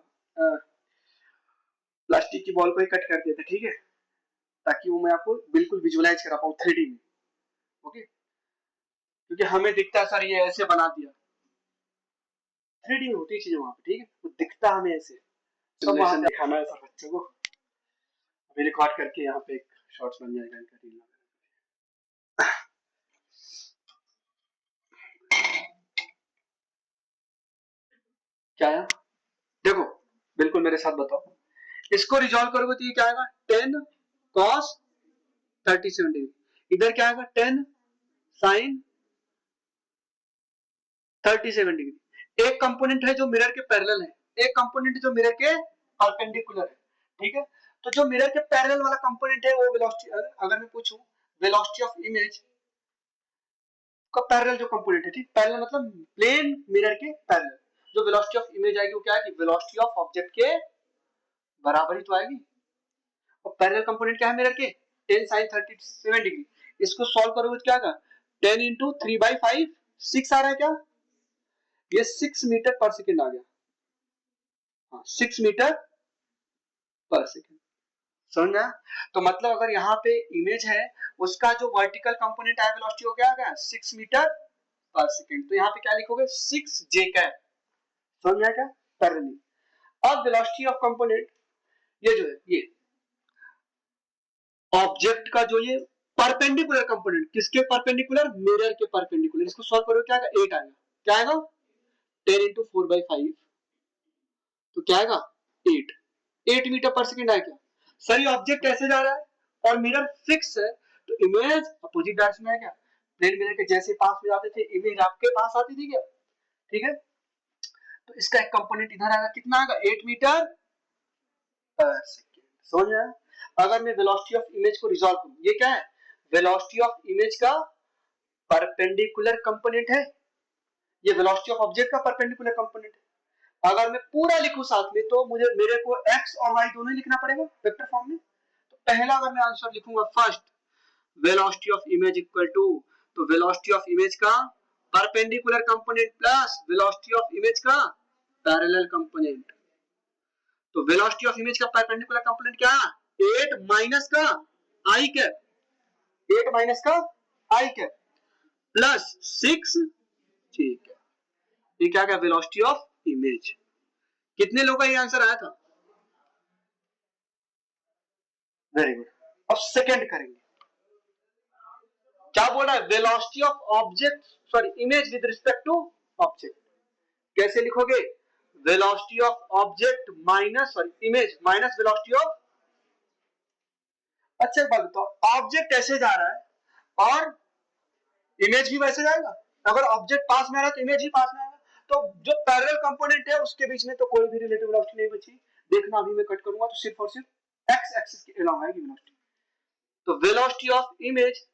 प्लास्टिक की बॉल को ही कट कर दिया था। ठीक है, ताकि वो मैं आपको बिल्कुल विजुअलाइज करा पाऊँ 3D में। ओके, क्योंकि हमें दिखता है सर ये ऐसे बना दिया, 3D में होती चीजें वहां पे। ठीक है, वो दिखता हमें ऐसे, सब वहां दिखाना है सब बच्चों को। अभी रिकॉर्ड करके यहाँ पे एक शॉर्ट्स बन जाएगा इनका रील। क्या है, देखो बिल्कुल मेरे साथ बताओ, इसको रिजॉल्व करोगे तो ये क्या आएगा, 10 cos 37 डिग्री, इधर क्या आएगा 10 sin 37 डिग्री। एक कंपोनेंट है जो मिरर के पैरेलल है, एक कंपोनेंट जो मिरर के परपेंडिकुलर है। ठीक है, तो जो मिरर के पैरेलल वाला कंपोनेंट है वो वेलोसिटी, अगर मैं पूछूं वेलोसिटी ऑफ इमेज का पैरेलल जो कंपोनेंट है, ठीक, पैरेलल मतलब प्लेन मिरर के पैरेलल, जो वेलोसिटी ऑफ इमेज आएगी वो क्या है, वेलोसिटी ऑफ ऑब्जेक्ट के बराबर ही तो आएगी। और पैरेलल कंपोनेंट क्या है मिरर के, 10 sin 37 डिग्री। इसको सॉल्व करोगे तो क्या आएगा, 10 इंटू 3/5, 6 आ रहा है क्या, ये 6 मीटर पर सेकेंड आ गया। हाँ, 6 मीटर पर सेकेंड। समझ में? तो मतलब अगर यहाँ पे इमेज है, उसका जो वर्टिकल कंपोनेंट है वेलोसिटी हो क्या आ गया, 6 मीटर पर सेकेंड। तो यहाँ पे क्या लिखोगे, 6 j कैप। समझ में आया क्या, पैरेलली। अब वेलोसिटी ऑफ कंपोनेंट, ये जो है ये ऑब्जेक्ट का जो ये परपेंडिकुलर कंपोनेंट, किसके परपेंडिकुलर, मिरर के परपेंडिकुलर। इसको सॉल्व करो क्या आएगा, 8 आएगा। क्या आएगा, 10 इंटू 4/5, तो क्या आएगा 8, 8 मीटर पर सेकेंड आएगा। सर ये ऑब्जेक्ट कैसे जा रहा है और मिरर फिक्स है, तो इमेज अपोजिट डायरेक्शन में है क्या, प्लेन मिरर के जैसे पास में जाते थे इमेज आपके पास आती थी क्या। ठीक है, तो इसका एक कंपोनेंट इधर आएगा, कितना आएगा, 8 मीटर पर सेकेंड। समझ में? अगर मैं वेलोसिटी ऑफ इमेज को रिजॉल्व करूं, ये क्या है, वेलोसिटी ऑफ इमेज का परपेंडिकुलर कंपोनेंट है, ये वेलोसिटी ऑफ ऑब्जेक्ट का परपेंडिकुलर कंपोनेंट है। अगर मैं पूरा लिखूं साथ में तो मुझे मेरे को x और y दोनों ही लिखना पड़ेगा वेक्टर फॉर्म में। तो पहला अगर मैं आंसर लिखूंगा first, velocity of image equal to, तो वेलोसिटी ऑफ इमेज का perpendicular component plus velocity of image का पैरेलल कंपोनेंट। तो वेलोसिटी ऑफ इमेज का परपेंडिकुलर कंपोनेंट क्या है, 8 माइनस का आई कैप, 8 माइनस का आई कैप प्लस 6, ठीक है, ये क्या क्या वेलोसिटी ऑफ इमेज। कितने लोगों का ये आंसर आया था, वेरी गुड। अब सेकंड करेंगे, क्या बोल रहा है, velocity of object sorry image with respect to object. कैसे लिखोगे, velocity of object minus sorry image minus velocity of, अच्छा एक बात बताओ, ऑब्जेक्ट ऐसे जा रहा है और इमेज भी वैसे जाएगा, अगर ऑब्जेक्ट पास में आ रहा है तो इमेज ही पास में आएगा। तो जो पैरेलल कंपोनेंट है उसके बीच में तो कोई भी रिलेटिव वेलोसिटी नहीं बची। देखना अभी मैं कट करूंगा तो सिर्फ और सिर्फ एक्स एक्सिस के अलावा आएगी वेलोसिटी। तो velocity of image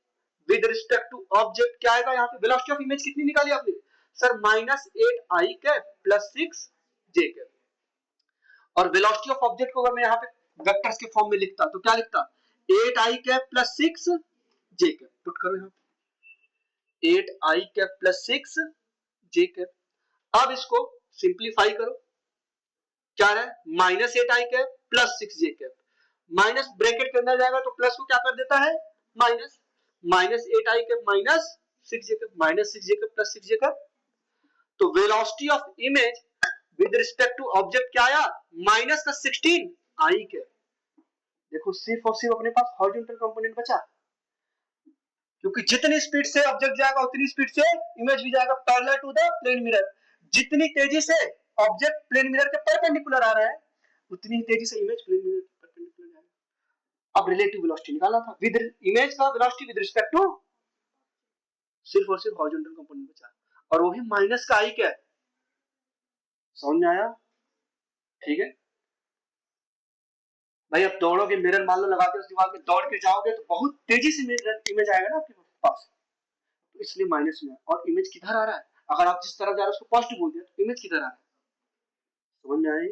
with respect to object क्या आएगा, यहाँ पे वेलोसिटी ऑफ इमेज कितनी निकाली आपने sir, -8i cap plus 6j cap. और वेलोसिटी ऑफ ऑब्जेक्ट को अगर मैं यहाँ पे वेक्टर्स के फॉर्म में लिखता तो क्या लिखता, 8i cap plus 6j cap. Put करो यहाँ 8i cap plus 6j cap. अब इसको सिंप्लीफाई करो, क्या रहा है, -8i cap plus 6j cap, minus bracket के अंदर जाएगा तो प्लस को क्या कर देता है, minus, -8i cap minus 6j cap, -6j cap plus 6j cap. तो velocity of image with respect to object क्या आया, माइनस का 16i कैप। देखो सिर्फ और सिर्फ अपने पास हॉरिजॉन्टल कंपोनेंट बचा, क्योंकि जितनी स्पीड से ऑब्जेक्ट जाएगा उतनी स्पीड से इमेज भी जाएगा parallel to the plane mirror. जितनी तेजी से ऑब्जेक्ट प्लेन मिरर के परपेंडिकुलर आ रहा है उतनी ही तेजी से इमेज प्लेन मिरर के परपेंडिकुलर जाएगा। अब रिलेटिव वेलोसिटी निकालना था, विद इमेज का वेलोसिटी विद रिस्पेक्ट टू सिर्फ और सिर्फ हॉरिजॉन्टल कंपोनेंट बचा, और वो भी माइनस का आई क्या है, समझ में आया, ठीक है भाई। अब दौड़ोगे, मिरर मान लो लगा के उस दीवार में दौड़ के जाओगे तो बहुत तेजी से इमेज आएगा ना आपके पास, तो इसलिए माइनस में। और इमेज किधर आ रहा है, अगर आप जिस तरफ जा रहे हो उसको पॉजिटिव बोल दिया तो इमेज किधर आ रहा है, समझ में आई,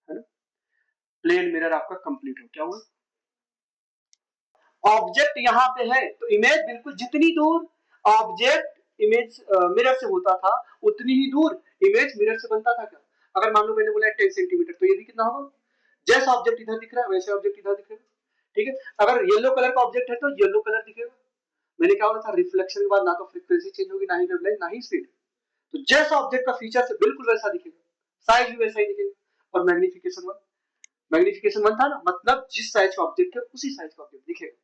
है ना। प्लेन मिरर आपका कंप्लीट हो, क्या हुआ, ऑब्जेक्ट यहाँ पे है तो इमेज बिल्कुल जितनी दूर ऑब्जेक्ट इमेज मिरर से होता था उतनी ही दूर इमेज मिरर से बनता था। क्या, अगर मान लो मैंने बोला 10 सेंटीमीटर तो ये भी कितना होगा, जैसा ऑब्जेक्ट इधर दिख रहा है वैसे ऑब्जेक्ट इधर दिखेगा, ठीक है। अगर येलो कलर का ऑब्जेक्ट है तो येलो कलर दिखेगा। मैंने क्या बोला था, रिफ्लेक्शन के बाद ना तो फ्रीक्वेंसी चेंज होगी, ना ही वेवलेंथ, ना ही स्पीड। तो जैसा ऑब्जेक्ट का फीचर से बिल्कुल वैसा दिखेगा, साइज भी वैसा ही दिखेगा। और मैग्निफिकेशन वन था ना, मतलब जिस साइज का ऑब्जेक्ट है उसी साइज का ऑब्जेक्ट दिखेगा,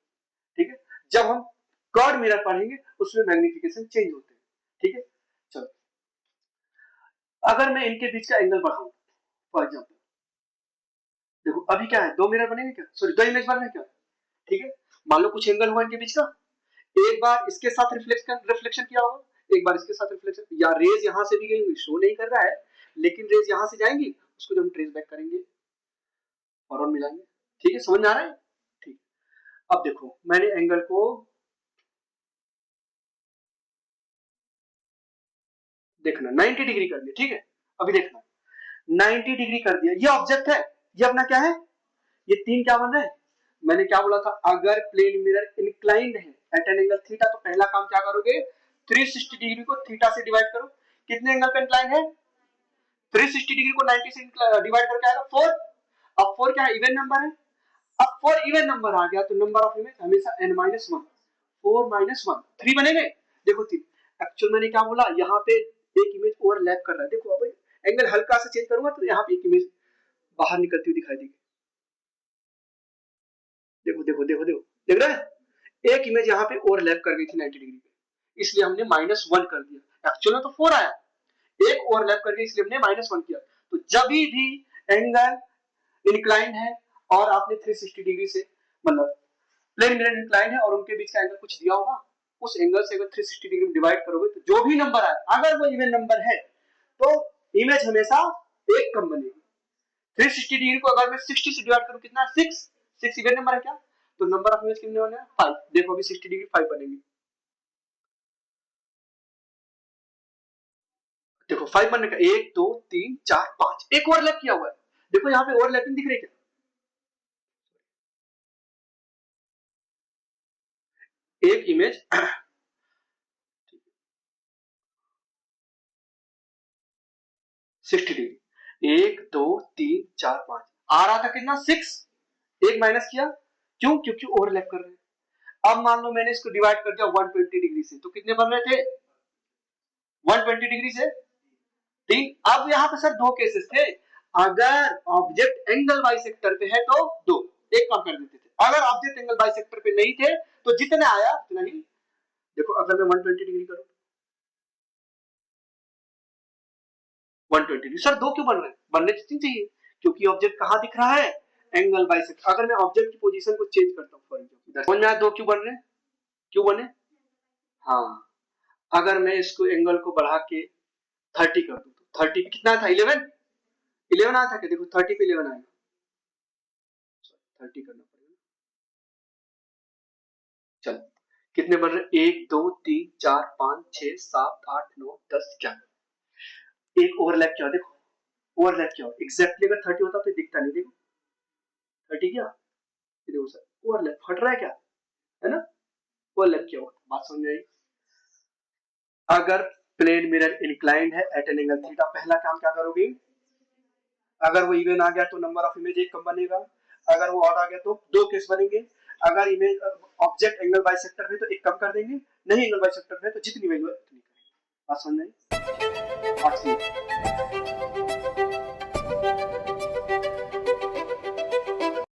ठीक है। जब हम क्वाड मिरर पढ़ेंगे उसमें मैग्निफिकेशन चेंज होते हैं, ठीक है। चलो अगर मैं इनके बीच का एंगल बढ़ाऊं, फॉर एग्जांपल देखो अभी क्या है, दो मिरर बनेंगे क्या, सॉरी दो इमेज बन रहे हैं क्या, ठीक है। मान लो कुछ एंगल हुआ इनके बीच का, एक बार इसके साथ रिफ्लेक्शन किया होगा, एक बार इसके साथ रिफ्लेक्शन, या रेज यहां से भी गई हुई शो नहीं कर रहा है, लेकिन रेज यहां से जाएंगी, उसको जब हम ट्रेस बैक करेंगे और मिलाएंगे, ठीक है, समझ में आ रहा है, ठीक। अब देखो मैंने एंगल को देखना 90 डिग्री कर दिया, ठीक है। अभी देखना 90 डिग्री कर दिया, ये ऑब्जेक्ट है, ये अपना क्या है, ये तीन क्या बन रहे हैं, मैंने क्या बोला था, अगर प्लेन मिरर इंक्लाइंड है एट एन एंगल थीटा तो पहला काम क्या करोगे, 360 डिग्री को थीटा से डिवाइड करो। कितने एंगल पे इंक्लाइंड है, 360 डिग्री को 90 से डिवाइड करके आएगा 4। अब 4 क्या है, इवन नंबर है। अब 4 इवन नंबर आ गया तो नंबर ऑफ इमेज हमेशा n minus one, 4 minus one 3 बनेंगे। देखो 3, एक्चुअल मैंने क्या बोला, यहाँ पे एक इमेज ओवरलैप कर रहा है, देखो अब एंगल हल्का से चेंज करूंगा तो यहाँ पे एक इमेज बाहर निकलती हुई दिखाई देगी, देखो देखो देखो देखो, देख रहे हैं, एक इमेज यहाँ पे ओवरलैप कर गई थी 90 डिग्री पे, इसलिए हमने -1 कर दिया, एक्चुअल में तो 4 आया, एक ओवरलैप कर गई इसलिए हमने -1 किया। तो जब भी एंगल इंक्लाइंड है और आपने 360 डिग्री से, मतलब प्लेन मिरर इंक्लाइंड है और उनके बीच का एंगल कुछ दिया होगा, उस एंगल से अगर 360 डिग्री में डिवाइड करोगे तो जो भी नंबर आए, अगर वो इवन नंबर है तो इमेज हमेशा एक कम बनेगी। 360 डिग्री को अगर मैं 60 से डिवाइड करूं कितना, 6, 6 इवन नंबर है क्या, तो नंबर ऑफ इमेज कितने होने हैं, 5। देखो अभी 60 डिग्री 5 बनेगी, देखो 5 बनने का 1 2 3 4 5, एक ओवरलैप किया हुआ है, देखो यहाँ पे ओवरलैपिंग दिख रही है क्या, एक इमेज 60 डिग्री, 1 2 3 4 5 आ रहा था कितना, 6, एक माइनस किया, क्यों, क्योंकि ओवरलैप कर रहे हैं। अब मान लो मैंने इसको डिवाइड कर दिया 120 डिग्री से, तो कितने बन रहे थे, 120 डिग्री से 3। अब यहाँ पे सर दो केसेस थे, अगर ऑब्जेक्ट एंगल बाइसेक्टर पे है तो दो, एक कम कर देते थे, अगर ऑब्जेक्ट एंगल बाइसेक्टर पे नहीं थे तो जितना आया उतना ही। देखो अगर मैं 120 डिग्री करूं, 120 डिग्री, सर दो क्यों बन रहे हैं, बनने चाहिए, क्योंकि ऑब्जेक्ट कहां दिख रहा है, एंगल बाइसेक्टर। अगर मैं ऑब्जेक्ट की पोजीशन को चेंज करता हूं, फॉर एग्जांपल समझ में आया, दो क्यों बन रहे हैं, क्यों बने, हाँ, अगर मैं इसको एंगल को बढ़ा के 30 कर दूं तो 30 पे कितना था, 11, 11 आया था क्या, देखो 30 पे 11 आएगा, 30 करना पड़ेगा, चलो कितने बन रहे, 1 2 3 4 5 6 7 8 9 10 11, एक ओवरलैप किया, देखो ओवरलैप किया, एग्जैक्टली अगर 30 होता तो दिखता नहीं, देखो 30 क्या, देखो सर ओवरलैप हट रहा है क्या, है ना, ओवरलैप किया हुआ, बात समझ में आई। अगर प्लेन मिरर इंक्लाइंड है एट एन एंगल थीटा, पहला काम क्या करोगे, अगर वो इवन आ गया तो नंबर ऑफ इमेज एक कम बनेगा, अगर वो ऑड आ गया तो दो केस बनेंगे, अगर इमेज ऑब्जेक्ट एंगल बाइसेक्टर है तो एक कम कर देंगे, नहीं एंगल बाइसेक्टर है तो जितनी वैल्यू है उतनी करेंगे। बात समझ में आई?